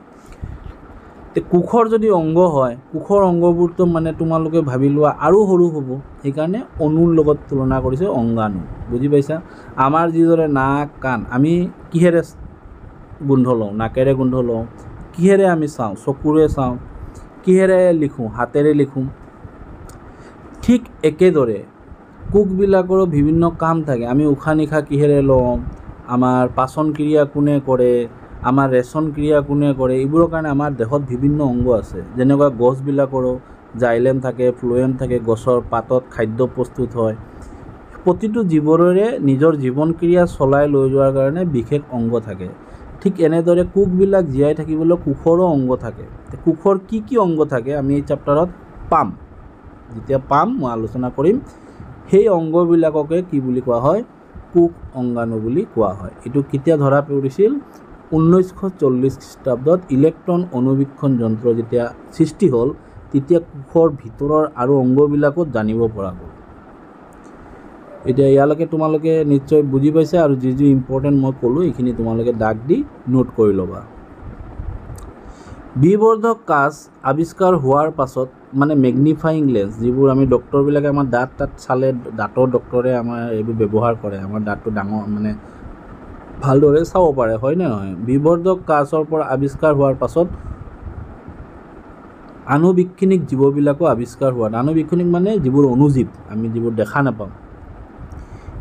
কোষৰ যদি অংগ হয়, কোষৰ অংগবোৰতো মানে তোমালোকে ভাবি লোৱা আৰু সৰু হ'ব, সেইকাৰণে অণুৰ লগত তুলনা কৰিছে অংগাণু, বুজি পাইছা? আমাৰ যিদৰে নাক, কাণ, আমি কিহেৰে গোন্ধ লওঁ? নাকেৰে গোন্ধ লওঁ। কিহেৰে আমি চাওঁ? চকুৰে চাওঁ। কিহেৰে লিখোঁ? হাতেৰে লিখোঁ। ঠিক একেদৰে কোষবিলাকৰো বিভিন্ন কাম থাকে। আমি উশাহ নিশাহ কিহেৰে লওঁ? আমাৰ পাচন ক্ৰিয়া কোনে কৰে? আমাৰ ৰেচন ক্ৰিয়া কোনে কৰে? এইবোৰৰ কাৰণে আমাৰ দেহত বিভিন্ন অংগ আছে। যেনেকুৱা গছবিলাকৰো জাইলেম থাকে, ফ্লোয়েম থাকে, গছৰ পাতত খাদ্য প্ৰস্তুত হয়। প্ৰতিটো জীৱৰে নিজৰ জীৱন ক্ৰিয়া চলাই লৈ যোৱাৰ কাৰণে বিশেষ অংগ থাকে। ঠিক এনেদৰে কোষবিলাক জীয়াই থাকিবলৈ কোষৰো অংগ থাকে। কোষৰ কি কি অংগ থাকে আমি এই চেপ্টাৰত পাম, যেতিয়া পাম মই আলোচনা কৰিম। সেই অংগবিলাককে কি বুলি কোৱা হয়? কোষ অংগাণু বুলি কোৱা হয়। এইটো কেতিয়া ধৰা পৰিছিল? 1940 খ্ৰীষ্টাব্দত ইলেক্ট্ৰন অনুবীক্ষণ যন্ত্ৰ যেতিয়া সৃষ্টি হ'ল তেতিয়া কোষৰ ভিতৰৰ আৰু অংগবিলাকত জানিব পৰা গ'ল। এতিয়া ইয়ালৈকে তোমালোকে নিশ্চয় বুজি পাইছা আৰু যি যি ইম্পৰ্টেণ্ট মই ক'লোঁ এইখিনি তোমালোকে দাগ দি নোট কৰি ল'বা। বিবৰ্ধক কাঁচ আৱিষ্কাৰ হোৱাৰ পাছত মানে মেগনিফাইং লেন্স, যিবোৰ আমি ডক্টৰবিলাকে আমাৰ দাঁত চালে দাঁতৰ ডক্টৰে আমাৰ এইবোৰ ব্যৱহাৰ কৰে, আমাৰ দাঁতটো ডাঙৰ মানে ভালদৰে চাব পাৰে, হয় নে নহয়? বিবৰ্ধক কাঁচৰ পৰা আৱিষ্কাৰ হোৱাৰ পাছত আনুবীক্ষণিক জীৱবিলাকো আৱিষ্কাৰ হোৱা। আনুবীক্ষণিক মানে যিবোৰ অনুজীৱ, আমি যিবোৰ দেখা নাপাওঁ,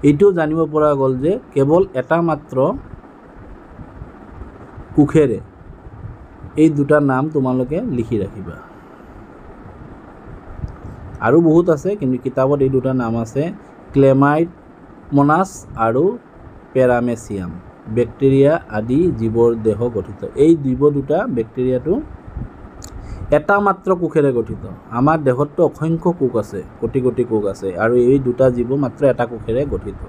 এইটোও জানিব পৰা গ'ল যে কেৱল এটা মাত্ৰ কোষেৰে, এই দুটা নাম তোমালোকে লিখি ৰাখিবা। আৰু বহুত আছে কিন্তু কিতাপত এই দুটা নাম আছে, ক্লেমাইডমনাছ আৰু পেৰামেচিয়াম। বেক্টেৰিয়া আদি জীৱৰ দেহ গঠিত। এই জীৱ দুটা, বেক্টেৰিয়াটো এটা মাত্ৰ কোষেৰে গঠিত। আমাৰ দেহততো অসংখ্য কোষ আছে, কোটি কোটি কোষ আছে, আৰু এই দুটা জীৱ মাত্ৰ এটা কোষেৰে গঠিত।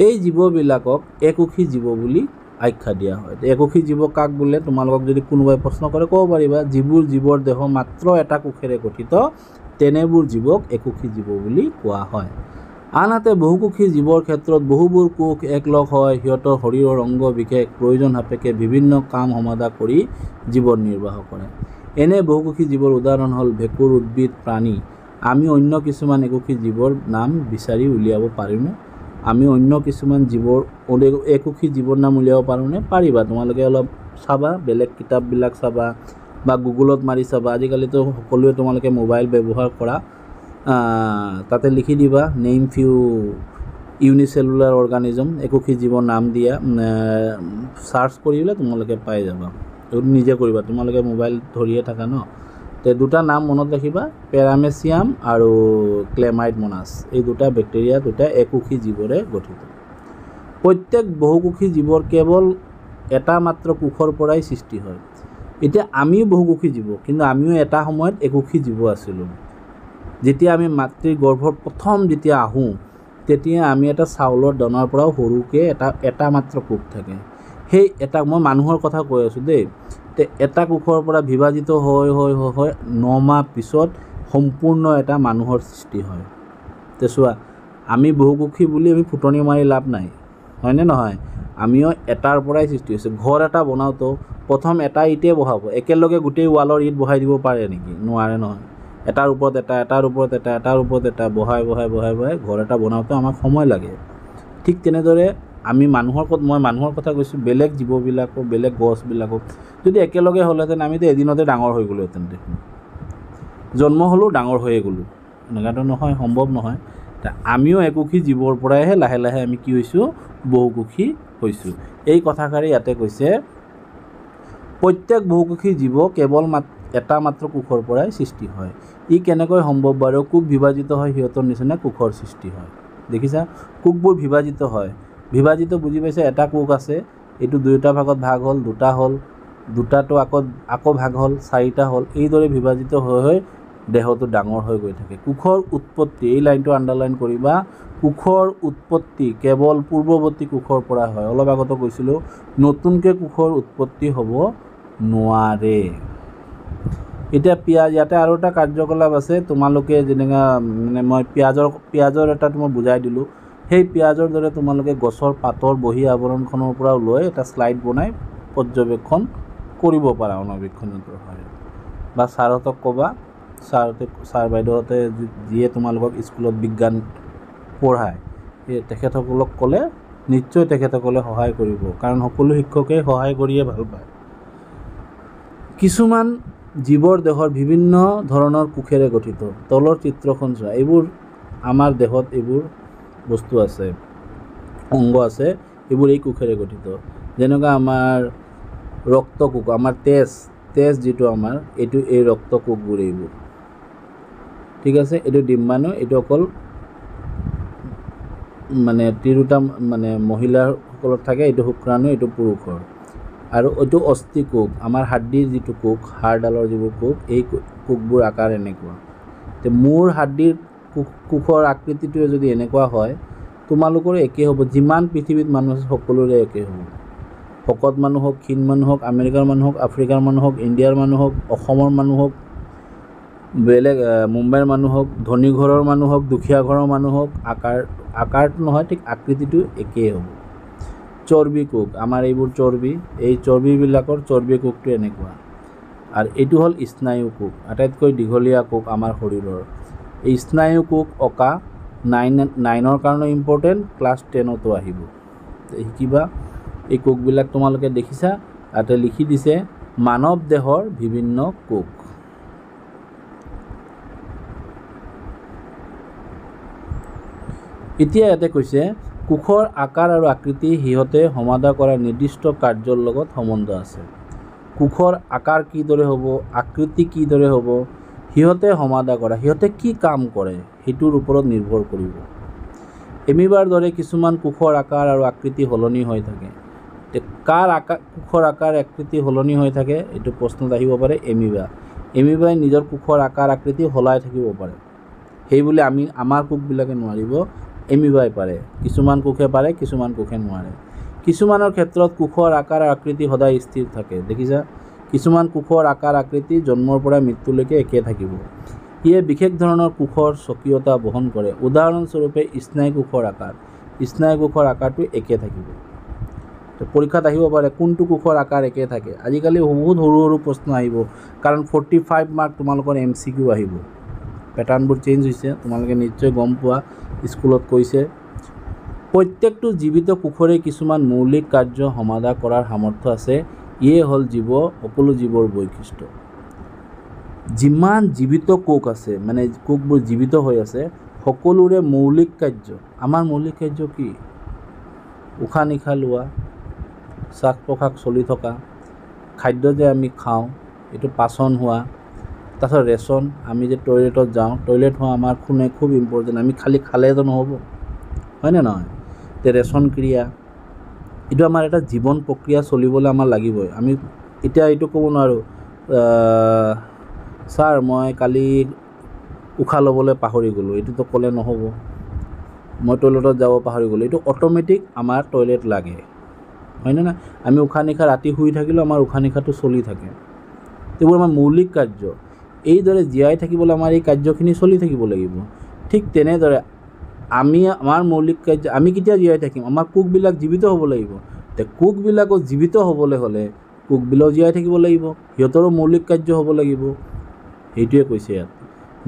এই জীৱবিলাকক একোষী জীৱ বুলি আখ্যা দিয়া হয়। একোষী জীৱ কাক বোলে? তোমালোকক যদি কোনোবাই প্ৰশ্ন কৰে ক'ব পাৰিবা, যিবোৰ জীৱৰ দেহ মাত্ৰ এটা কোষেৰে গঠিত তেনেবোৰ জীৱক একোষী জীৱ বুলি কোৱা হয়। আনহাতে বহুকোষী জীৱৰ ক্ষেত্ৰত বহুবোৰ কোষ একলগ হয়, সিহঁতৰ শৰীৰৰ অংগ বিশেষ প্ৰয়োজন সাপেক্ষে বিভিন্ন কাম সমাধা কৰি জীৱন নিৰ্বাহ কৰে। এনে বহুকোষী জীৱৰ উদাহৰণ হ'ল ভেঁকুৰ, উদ্ভিদ, প্ৰাণী। আমি অন্য কিছুমান একোষী জীৱৰ নাম বিচাৰি উলিয়াব পাৰিমনে? আমি অন্য কিছুমান জীৱৰ একোষী জীৱৰ নাম উলিয়াব পাৰোঁনে? পাৰিবা। তোমালোকে অলপ চাবা, বেলেগ কিতাপবিলাক চাবা বা গুগলত মাৰি চাবা। আজিকালিতো সকলোৱে তোমালোকে মোবাইল ব্যৱহাৰ কৰা, তাতে লিখি দিবা নেইম ফিউ ইউনিচেলুলাৰ অৰ্গানিজম, একোষী জীৱৰ নাম দিয়া, চাৰ্চ কৰিলে তোমালোকে পাই যাবা। এইটো নিজে কৰিবা, তোমালোকে মোবাইল ধৰিয়ে থাকা ন। তে দুটা নাম মনত ৰাখিবা, পেৰামেচিয়াম আৰু ক্লেমাইডমনাছ। এই দুটা বেক্টেৰিয়া, দুটা একোষী জীৱৰে গঠিত। প্ৰত্যেক বহুকোষী জীৱৰ কেৱল এটা মাত্ৰ কোষৰ পৰাই সৃষ্টি হয়। এতিয়া আমিও বহুকোষী জীৱ, কিন্তু আমিও এটা সময়ত একোষী জীৱ আছিলোঁ। যেতিয়া আমি মাতৃৰ গৰ্ভৰ প্ৰথম যেতিয়া আহোঁ, তেতিয়া আমি এটা চাউলৰ দানাৰ পৰাও সৰুকৈ এটা মাত্ৰ কোষ থাকে। সেই এটা, মই মানুহৰ কথা কৈ আছোঁ দেই, তে এটা কোষৰ পৰা বিভাজিত হৈ 9 মাহ পিছত সম্পূৰ্ণ এটা মানুহৰ সৃষ্টি হয়। তে চোৱা, আমি বহুকোষী বুলি আমি ফুটনি মাৰি লাভ নাই, হয়নে নহয়? আমিও এটাৰ পৰাই সৃষ্টি হৈছে। ঘৰ এটা বনাওঁতো প্ৰথম এটা ইটেই বহাব, একেলগে গোটেই ৱালৰ ইট বহাই দিব পাৰে নেকি? নোৱাৰে নহয়। এটাৰ ওপৰত এটা, এটাৰ ওপৰত এটা, এটাৰ ওপৰত এটা বহাই ঘৰ এটা বনাওঁতে আমাক সময় লাগে। ঠিক তেনেদৰে আমি মই মানুহৰ কথা কৈছোঁ, বেলেগ জীৱবিলাকো, বেলেগ গছবিলাকো যদি একেলগে হ'লহেঁতেন আমিতো এদিনতে ডাঙৰ হৈ গ'লোহেঁতেন দেখোন। জন্ম হ'লোঁ, ডাঙৰ হৈয়ে গ'লোঁ, এনেকুৱাতো নহয়, সম্ভৱ নহয়। আমিও একোষী জীৱৰ পৰাইহে লাহে লাহে আমি কি হৈছোঁ? বহুকোষী হৈছোঁ। এই কথাষাৰি ইয়াতে কৈছে, প্ৰত্যেক বহুকোষী জীৱ কেৱল এটা মাত্ৰ কোষৰ পৰাই সৃষ্টি হয়। ই কেনেকৈ সম্ভৱ বাৰু? কোষ বিভাজিত হয়, সিহঁতৰ নিচিনা কোষৰ সৃষ্টি হয়। দেখিছা, কোষবোৰ বিভাজিত হয়। বিভাজিত বুজি পাইছে? এটা কোষ আছে, এইটো দুয়োটা ভাগত ভাগ হ'ল, দুটা হ'ল, দুটাটো আকৌ ভাগ হ'ল, 4টা হ'ল। এইদৰে বিভাজিত হৈ দেহটো ডাঙৰ হৈ গৈ থাকে। কোষৰ উৎপত্তি, এই লাইনটো আণ্ডাৰলাইন কৰিবা, কোষৰ উৎপত্তি কেৱল পূৰ্বৱৰ্তী কোষৰ পৰা হয়। অলপ আগতে কৈছিলোঁ, নতুনকৈ কোষৰ উৎপত্তি হ'ব নোৱাৰে। এতিয়া ইয়াতে আৰু এটা কাৰ্যকলাপ আছে, তোমালোকে যেনেকৈ মানে মই পিঁয়াজৰ এটা মই বুজাই দিলোঁ, সেই পিঁয়াজৰ দৰে তোমালোকে গছৰ পাতৰ বহী আৱৰণখনৰ পৰাও লৈ এটা শ্লাইড বনাই পৰ্যবেক্ষণ কৰিব পাৰা অণুবীক্ষণৰ সহায়ত। বা ছাৰহঁতক ক'বা, ছাৰ বাইদেউহঁতে যিয়ে তোমালোকক স্কুলত বিজ্ঞান পঢ়ায়, সেই তেখেতসকলক ক'লে নিশ্চয় তেখেতসকলে সহায় কৰিব, কাৰণ সকলো শিক্ষকেই সহায় কৰিয়ে ভাল পায়। কিছুমান জীৱৰ দেহৰ বিভিন্ন ধৰণৰ কোষেৰে গঠিত। তলৰ চিত্ৰখন চোৱা, এইবোৰ আমাৰ দেহত এইবোৰ বস্তু আছে, অংগ আছে, এইবোৰ এই কোষেৰে গঠিত। যেনেকুৱা আমাৰ ৰক্তকোষ, আমাৰ তেজ যিটো আমাৰ, এইটো এই ৰক্তকোষবোৰ এইবোৰ, ঠিক আছে। এইটো ডিম্বাণু, এইটো অকল মানে তিৰোতা মানে মহিলাসকলত থাকে, এইটো শুক্ৰাণু, এইটো পুৰুষৰ। আৰু এইটো অস্থিকোষ, আমাৰ হাৰ্ডিৰ যিটো কোষ, হাড়ডালৰ যিবোৰ কোষ, এই কোষবোৰ আকাৰ এনেকুৱা। মোৰ হাৰ্ডিৰ কোষৰ আকৃতিটোৱে যদি এনেকুৱা হয়, তোমালোকৰ একে হ'ব, যিমান পৃথিৱীত মানুহ আছে সকলোৰে একে হ'ব। শকত মানুহ হওক, ক্ষীণ মানুহ হওক, আমেৰিকাৰ মানুহ হওক, আফ্ৰিকাৰ মানুহ হওক, ইণ্ডিয়াৰ মানুহ হওক, অসমৰ মানুহ হওক, বেলেগ মুম্বাইৰ মানুহ হওক, ধনী ঘৰৰ মানুহ হওক, দুখীয়া ঘৰৰ মানুহ হওক, আকাৰটো নহয়, ঠিক আকৃতিটো একেই হ'ব। চৰ্বি কোষ, আমাৰ এইবোৰ চৰ্বি, এই চৰ্বিবিলাকৰ চৰ্বি কোষটো এনেকুৱা। আৰু এইটো হ'ল স্নায়ু কোষ, আটাইতকৈ দীঘলীয়া কোষ আমাৰ শৰীৰৰ। এই স্নায়ু কোষ অঁকা 9ৰ কাৰণে ইম্পৰ্টেণ্ট, ক্লাছ 10তো আহিব, শিকিবা। এই কোষবিলাক তোমালোকে দেখিছা, তাতে লিখি দিছে মানৱ দেহৰ বিভিন্ন কোষ। এতিয়া ইয়াতে কৈছে কোষৰ আকাৰ আৰু আকৃতি সিহঁতে সমাধা কৰা নিৰ্দিষ্ট কাৰ্যৰ লগত সম্বন্ধ আছে। কোষৰ আকাৰ কিদৰে হ'ব, আকৃতি কিদৰে হ'ব, সিহঁতে সমাধা কৰা, সিহঁতে কি কাম কৰে সেইটোৰ ওপৰত নিৰ্ভৰ কৰিব। এমিবাৰ দৰে কিছুমান কোষৰ আকাৰ আৰু আকৃতি সলনি হৈ থাকে। কাৰ কোষৰ আকাৰ আকৃতি সলনি হৈ থাকে এইটো প্ৰশ্নত আহিব পাৰে, এমিবাই নিজৰ কোষৰ আকাৰ আকৃতি সলাই থাকিব পাৰে। সেইবুলি আমাৰ কোষবিলাকে নোৱাৰিব, এমিবাই পাৰে। কিছুমান কোষে পাৰে, কিছুমান কোষে নোৱাৰে। কিছুমানৰ ক্ষেত্ৰত কোষৰ আকাৰ আকৃতি সদায় স্থিৰ থাকে, দেখিছা। কিছুমান কোষৰ আকাৰ আকৃতি জন্মৰ পৰা মৃত্যুলৈকে একে থাকিব। ইয়ে বিশেষ ধৰণৰ কোষৰ স্বকীয়তা বহন কৰে। উদাহৰণস্বৰূপে স্নায়ু কোষৰ আকাৰটো একে থাকিব। পৰীক্ষাত আহিব পাৰে কোনটো কোষৰ আকাৰ একে থাকে। আজিকালি বহুত সৰু সৰু প্ৰশ্ন আহিব, কাৰণ 45 মাৰ্ক তোমালোকৰ MCQ আহিব। পেটাৰ্ণবোৰ চেঞ্জ হৈছে, তোমালোকে নিশ্চয় গম পোৱা, স্কুলত কৈছে। প্ৰত্যেকটো জীৱিত কোষৰে কিছুমান মৌলিক কাৰ্য সমাধা কৰাৰ সামৰ্থ্য আছে। ইয়ে হ'ল সকলো জীৱৰ বৈশিষ্ট্য। যিমান জীৱিত কোষ আছে, মানে কোষবোৰ জীৱিত হৈ আছে, সকলোৰে মৌলিক কাৰ্য, আমাৰ মৌলিক কাৰ্য কি? উশাহ নিশাহ লোৱা, শ্বাস প্ৰশ্বাস চলি থকা, খাদ্য যে আমি খাওঁ এইটো পাচন হোৱা, তাৰপিছত ৰেচন, আমি যে টয়লেটত যাওঁ, টয়লেট হোৱা আমাৰ খুব ইম্পৰ্টেণ্ট। আমি খালেতো নহ'ব, হয়নে নহয়? ৰেচন ক্ৰিয়া, এইটো আমাৰ এটা জীৱন প্ৰক্ৰিয়া চলিবলৈ আমাৰ লাগিবই। আমি এতিয়া এইটো ক'ব নোৱাৰোঁ, ছাৰ মই কালি উশাহ ল'বলৈ পাহৰি গ'লোঁ, এইটোতো ক'লে নহ'ব। মই টয়লেটত যাব পাহৰি গ'লোঁ, এইটো অট'মেটিক আমাৰ টয়লেট লাগে, হয়নে নাই? আমি উশাহ নিশাহ ৰাতি শুই থাকিলেও আমাৰ উশাহ নিশাহটো চলি থাকে। এইবোৰ আমাৰ মৌলিক কাৰ্য। এইদৰে জীয়াই থাকিবলৈ আমাৰ এই কাৰ্যখিনি চলি থাকিব লাগিব। ঠিক তেনেদৰে আমাৰ মৌলিক কাৰ্য, আমি কেতিয়া জীয়াই থাকিম? আমাৰ কোষবিলাক জীৱিত হ'ব লাগিব। কোষবিলাকো জীৱিত হ'বলৈ হ'লে কোষবিলাকো জীয়াই থাকিব লাগিব, সিহঁতৰো মৌলিক কাৰ্য হ'ব লাগিব। সেইটোৱে কৈছে ইয়াত।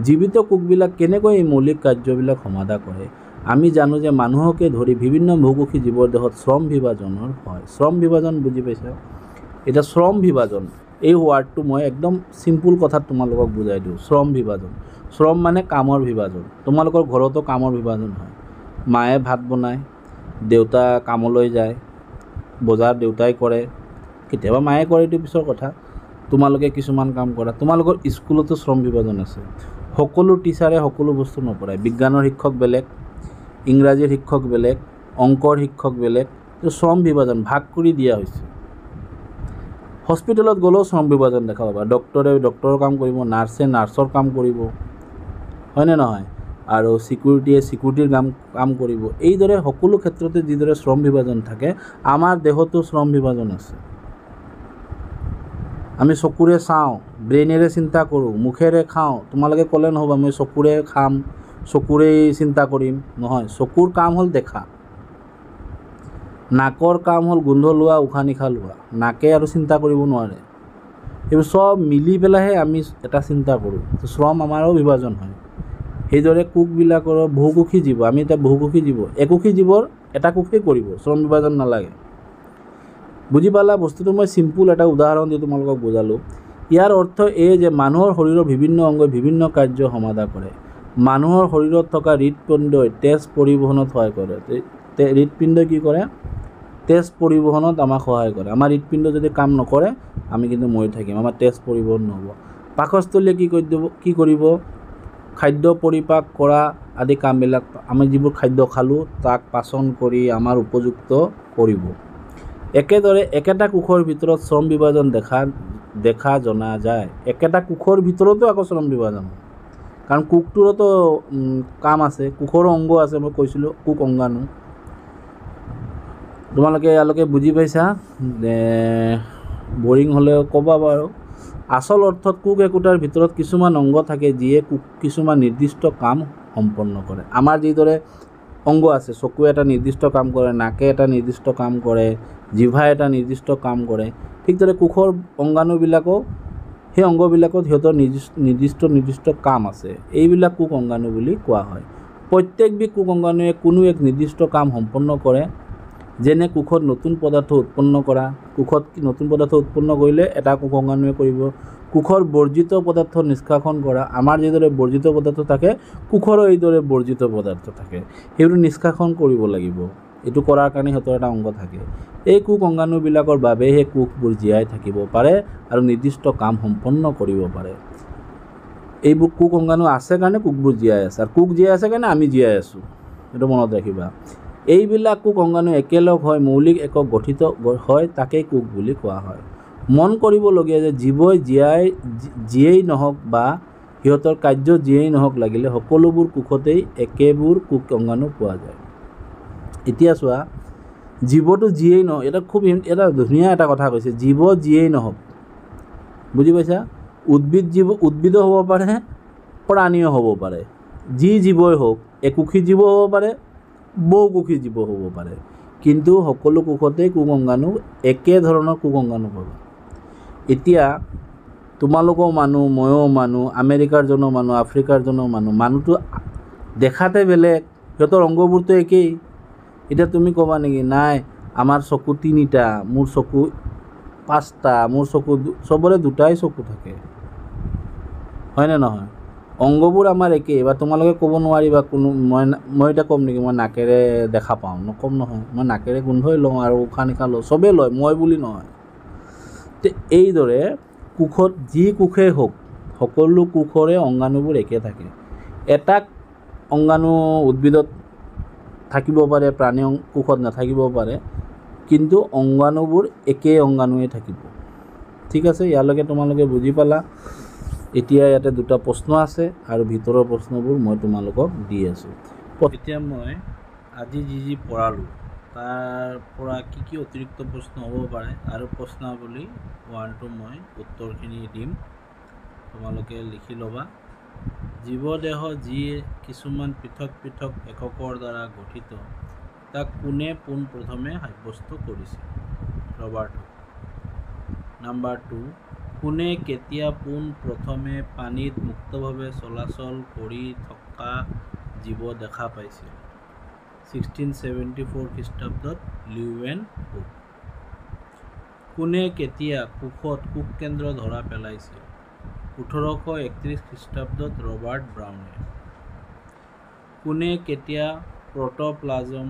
জীৱিত কোষবিলাক কেনেকৈ এই মৌলিক কাৰ্যবিলাক সমাধা কৰে? আমি জানো যে মানুহকে ধৰি বিভিন্ন বহুকোষী জীৱৰ দেহত শ্ৰম বিভাজনৰ হয়। শ্ৰম বিভাজন বুজি পাইছা? এতিয়া শ্ৰম বিভাজন এই ৱাৰ্ডটো মই একদম চিম্পুল কথাত তোমালোকক বুজাই দিওঁ। শ্ৰম বিভাজন, শ্ৰম মানে কামৰ বিভাজন। তোমালোকৰ ঘৰতো কামৰ বিভাজন হয়। মায়ে ভাত বনায়, দেউতা কামলৈ যায়, বজাৰ দেউতাই কৰে, কেতিয়াবা মায়ে কৰে, এইটো পিছৰ কথা। তোমালোকে কিছুমান কাম কৰা। তোমালোকৰ স্কুলতো শ্ৰম বিভাজন আছে। সকলো টিচাৰে সকলো বস্তু নপঢ়ায়। বিজ্ঞানৰ শিক্ষক বেলেগ, ইংৰাজীৰ শিক্ষক বেলেগ, অংকৰ শিক্ষক বেলেগ, শ্ৰম বিভাজন ভাগ কৰি দিয়া হৈছে। হস্পিটেলত গ'লেও শ্ৰম বিভাজন দেখা পাবা। ডক্টৰে ডক্টৰৰ কাম কৰিব, নাৰ্ছে নাৰ্ছৰ কাম কৰিব, হয়নে নহয়? আৰু চিকিউৰিটিয়ে চিকিউৰিটিৰ কাম কৰিব। এইদৰে সকলো ক্ষেত্ৰতে যিদৰে শ্ৰম বিভাজন থাকে, আমাৰ দেহতো শ্ৰম বিভাজন আছে। আমি চকুৰে চাওঁ, ব্ৰেইনেৰে চিন্তা কৰোঁ, মুখেৰে খাওঁ। তোমালোকে ক'লে নহ'ব আমি চকুৰে খাম, চকুৰেই চিন্তা কৰিম, নহয়। চকুৰ কাম হ'ল দেখা, নাকৰ কাম হ'ল গোন্ধ লোৱা, উশাহ নিশাহ লোৱা। নাকে আৰু চিন্তা কৰিব নোৱাৰে। এইবোৰ চব মিলি পেলাইহে আমি এটা চিন্তা কৰোঁ। শ্ৰম আমাৰো বিভাজন হয়। সেইদৰে কোষবিলাকৰো বহুকোষী জীৱ, আমি এতিয়া বহুকোষী জীৱ, একোষী জীৱৰ এটা কোষেই কৰিব, শ্ৰম বিভাজন নালাগে। বুজি পালা বস্তুটো? মই চিম্পুল এটা উদাহৰণ দি তোমালোকক বুজালোঁ। ইয়াৰ অৰ্থ এই যে মানুহৰ শৰীৰৰ বিভিন্ন অংগই বিভিন্ন কাৰ্য সমাধা কৰে। মানুহৰ শৰীৰত থকা হৃদপিণ্ডই তেজ পৰিবহণত সহায় কৰে। হৃদপিণ্ডই কি কৰে? তেজ পৰিবহণত আমাক সহায় কৰে। আমাৰ হৃদপিণ্ড যদি কাম নকৰে আমি কিন্তু মৰি থাকিম, আমাৰ তেজ পৰিবহণ নহ'ব। পাকস্থলীয়ে কি কৰিব? খাদ্য পৰিপাক কৰা আদি কামবিলাক, আমি যিবোৰ খাদ্য খালোঁ তাক পাচন কৰি আমাৰ উপযুক্ত কৰিব। একেদৰে একেটা কোষৰ ভিতৰত শ্ৰম বিভাজন দেখা জনা যায়। একেটা কোষৰ ভিতৰতো আকৌ শ্ৰম বিভাজন হয়। কাৰণ কোষটোৰতো কাম আছে, কোষৰ অংগ আছে, মই কৈছিলোঁ কোষ অংগাণু। তোমালোকে ইয়ালৈকে বুজি পাইছা? বৰিং হ'লেও ক'বা বাৰু। আচল অৰ্থত কোষ একোটাৰ ভিতৰত কিছুমান অংগ থাকে যিয়ে কিছুমান নিৰ্দিষ্ট কাম সম্পন্ন কৰে। আমাৰ যিদৰে অংগ আছে, চকুৱে এটা নিৰ্দিষ্ট কাম কৰে, নাকে এটা নিৰ্দিষ্ট কাম কৰে, জিভাই এটা নিৰ্দিষ্ট কাম কৰে, ঠিক দৰে কোষৰ অংগাণুবিলাকো সেই অংগবিলাকত সিহঁতৰ নিৰ্দিষ্ট কাম আছে। এইবিলাক কোষ অংগাণু বুলি কোৱা হয়। প্ৰত্যেকবিধ কোষ অংগাণুৱে কোনো এক নিৰ্দিষ্ট কাম সম্পন্ন কৰে। যেনে কোষত নতুন পদাৰ্থ উৎপন্ন কৰা। কোষত নতুন পদাৰ্থ উৎপন্ন কৰিলে এটা কোষ অংগাণুৱে কৰিব। কোষৰ বৰ্জিত পদাৰ্থ নিষ্কাশন কৰা। আমাৰ যিদৰে বৰ্জিত পদাৰ্থ থাকে, কোষৰো এইদৰে বৰ্জিত পদাৰ্থ থাকে, সেইবোৰ নিষ্কাশন কৰিব লাগিব। এইটো কৰাৰ কাৰণে সিহঁতৰ এটা অংগ থাকে। এই কোষ অংগাণুবিলাকৰ বাবেহে কোষবোৰ জীয়াই থাকিব পাৰে আৰু নিৰ্দিষ্ট কাম সম্পন্ন কৰিব পাৰে। এইবোৰ কোষ অংগাণু আছে কাৰণে কোষবোৰ জীয়াই আছে, আৰু কোষ জীয়াই আছে কাৰণে আমি জীয়াই আছোঁ। এইটো মনত ৰাখিবা। এইবিলাক কোষ অংগাণু একেলগ হৈ মৌলিক একক গঠিত হয়, তাকেই কোষ বুলি কোৱা হয়। মন কৰিবলগীয়া যে জীৱই যিয়েই নহওক বা সিহঁতৰ কাৰ্য যিয়েই নহওক লাগিলে সকলোবোৰ কোষতেই একেবোৰ কোষ অংগাণু পোৱা যায়। এতিয়া চোৱা, জীৱটো যিয়েই নহওক, এটা খুব ধুনীয়া এটা কথা কৈছে, জীৱ যিয়েই নহওক, বুজি পাইছা? উদ্ভিদো হ'ব পাৰে, প্ৰাণীও হ'ব পাৰে। যি জীৱই হওক, একোষী জীৱ হ'ব পাৰে, বহুকোষী জীৱ হ'ব পাৰে, কিন্তু সকলো কোষতেই কোষ অংগাণু, একে ধৰণৰ কোষ অংগাণু পাবা। এতিয়া তোমালোকেও মানুহ, ময়ো মানুহ, আমেৰিকাৰ জনো মানুহ, আফ্ৰিকাৰ জনো মানুহ, মানুহটো দেখাতে বেলেগ, সিহঁতৰ অংগবোৰতো একেই। এতিয়া তুমি ক'বা নেকি, নাই আমাৰ চকু 3টা, মোৰ চকু 5টা, মোৰ চকু চবৰে 2টাই চকু থাকে, হয়নে নহয়? অংগবোৰ আমাৰ একেই। বা তোমালোকে ক'ব নোৱাৰিবা মই এতিয়া ক'ম নেকি মই নাকেৰে দেখা পাওঁ? নক'ম নহয়। মই নাকেৰে গোন্ধই লওঁ আৰু উশাহ নিশাহ লওঁ, চবেই লয়, মই বুলি নহয়। এইদৰে কোষত যি কোষেই হওক, সকলো কোষৰে অংগাণুবোৰ একে থাকে। এটা অংগাণু উদ্ভিদত থাকিব পাৰে, প্ৰাণী কোষত নাথাকিব পাৰে, কিন্তু অংগাণুবোৰ একেই অংগাণুৱে থাকিব। ঠিক আছে, ইয়ালৈকে তোমালোকে বুজি পালা। এতিয়া ইয়াতে 2টা প্ৰশ্ন আছে আৰু ভিতৰৰ প্ৰশ্নবোৰ মই তোমালোকক দি আছোঁ। এতিয়া মই আজি যি পঢ়ালোঁ তাৰ পৰা কি অতিৰিক্ত প্ৰশ্ন হ'ব পাৰে আৰু প্ৰশ্নাৱলী 1-2 মই উত্তৰখিনি দিম, তোমালোকে লিখি ল'বা। জীৱদেহ যি কিছুমান পৃথক পৃথক এককৰ দ্বাৰা গঠিত, তাক কোনে পোনপ্ৰথমে সাব্যস্ত কৰিছিল? Robert Hooke. নাম্বাৰ 2, কোনে কেতিয়া পোনপ্ৰথমে পানীত মুক্তভাৱে চলাচল কৰি থকা জীৱ দেখা পাইছিল? 1674 খ্ৰীষ্টাব্দত লিউৱেন হুক। কোনে কেতিয়া কোষত কোষকেন্দ্ৰ ধৰা পেলাইছিল? 1831 খ্ৰীষ্টাব্দত ৰবাৰ্ট ব্ৰাউনে। কোনে কেতিয়া প্ৰ'ট'প্লাজম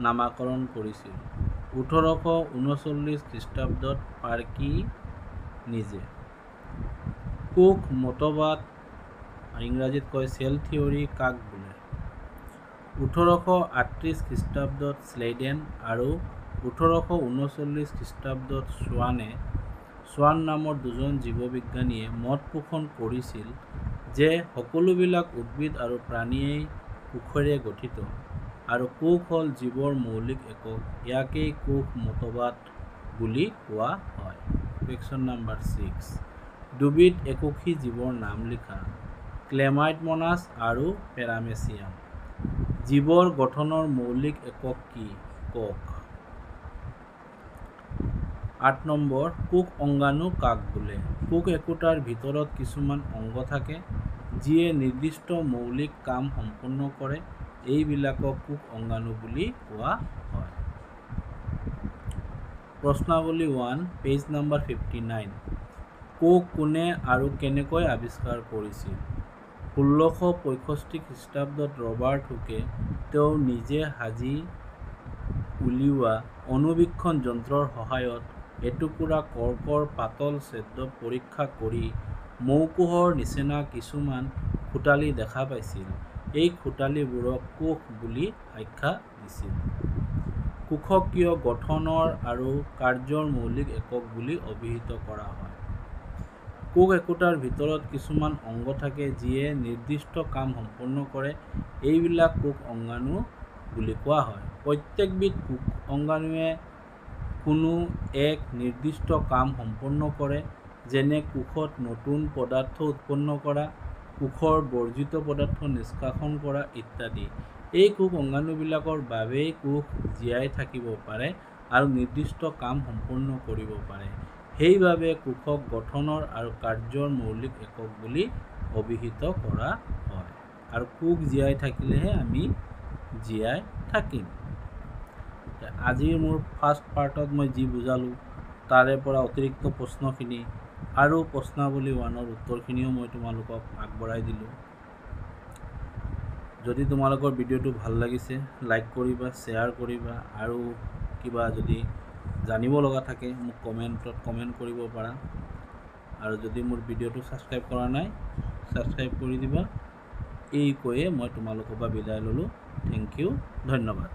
নামাকৰণ কৰিছিল? 1839 খ্ৰীষ্টাব্দত পাৰ্কি নিজে। কোষ মতবাদ, ইংৰাজীত কয় চেল থিয়ৰী, কাক বোলে? 1838 খ্ৰীষ্টাব্দত স্লেইডেন আৰু 1839 খ্ৰীষ্টাব্দত ছোৱান নামৰ 2জন জীৱবিজ্ঞানীয়ে মত পোষণ কৰিছিল যে সকলোবিলাক উদ্ভিদ আৰু প্ৰাণীয়েই কোষেৰে গঠিত আৰু কোষ হ'ল জীৱৰ মৌলিক একক। ইয়াকেই কোষ মতবাদ বুলি কোৱা হয়। কুৱেশ্যন নাম্বাৰ 6, দুবিধ একোষী জীৱৰ নাম লিখা। ক্লেমাইডমনাছ আৰু পেৰামেচিয়াম। জীৱৰ গঠনৰ মৌলিক একক কি? কওক। 8 নম্বৰ, কোষ অংগাণু কাক বোলে? কোষ একোটাৰ ভিতৰত কিছুমান অংগ থাকে যিয়ে নিৰ্দিষ্ট মৌলিক কাম সম্পন্ন কৰে, এইবিলাকক কোষ অংগাণু বুলি কোৱা হয়। প্ৰশ্নাৱলী 1, পেজ নম্বৰ 59। কোষ কোনে আৰু কেনেকৈ আৱিষ্কাৰ কৰিছিল? 1665 খ্ৰীষ্টাব্দত ৰবাৰ্ট হুকে তেওঁ নিজে সাজি উলিওৱা অণুবীক্ষণ যন্ত্ৰৰ সহায়ত এটুকুৰা কৰ্কৰ পাতল ছেদ পৰীক্ষা কৰি মৌকোষৰ নিচিনা কিছুমান খোটালি দেখা পাইছিল। এই খোটালিবোৰক কোষ বুলি আখ্যা দিছিল। কোষক কিয় গঠনৰ আৰু কাৰ্যৰ মৌলিক একক বুলি অভিহিত কৰা হয়? কোষ একোটাৰ ভিতৰত কিছুমান অংগ থাকে যিয়ে নিৰ্দিষ্ট কাম সম্পূৰ্ণ কৰে। এইবিলাক কোষ অংগাণু বুলি কোৱা হয়। প্ৰত্যেকবিধ কোষ অংগাণুৱে কোনো এক নিৰ্দিষ্ট কাম সম্পূৰ্ণ কৰে, যেনে কোষত নতুন পদাৰ্থ উৎপন্ন কৰা, কোষৰ বৰ্জিত পদাৰ্থ নিষ্কাশন কৰা ইত্যাদি। এই কোষ অংগাণুবিলাকৰ বাবেই কোষ জীয়াই থাকিব পাৰে আৰু নিৰ্দিষ্ট কাম সম্পূৰ্ণ কৰিব পাৰে। সেইবাবে কোষক গঠনৰ আৰু কাৰ্যৰ মৌলিক একক বুলি অভিহিত কৰা হয়। আৰু কোষ জীয়াই থাকিলেহে আমি জীয়াই থাকিম। আজিৰ মোৰ ফাৰ্ষ্ট পাৰ্টত মই যি বুজালোঁ তাৰে পৰা অতিৰিক্ত প্ৰশ্নখিনি আৰু প্ৰশ্নাৱলী 1ৰ উত্তৰখিনিও মই তোমালোকক আগবঢ়াই দিলোঁ। যদি তোমালোকৰ ভিডিঅ'টো ভাল লাগিছে লাইক কৰিবা, শ্বেয়াৰ কৰিবা, আৰু কিবা যদি জানিব লগা থাকে মোক কমেণ্টত কমেণ্ট কৰিব পাৰা। আৰু যদি মোৰ ভিডিঅ'টো ছাবস্ক্ৰাইব কৰা নাই ছাবস্ক্ৰাইব কৰি দিবা। এই কৈয়ে মই তোমালোকৰ পৰা বিদায় ল'লোঁ। থেংক ইউ, ধন্যবাদ।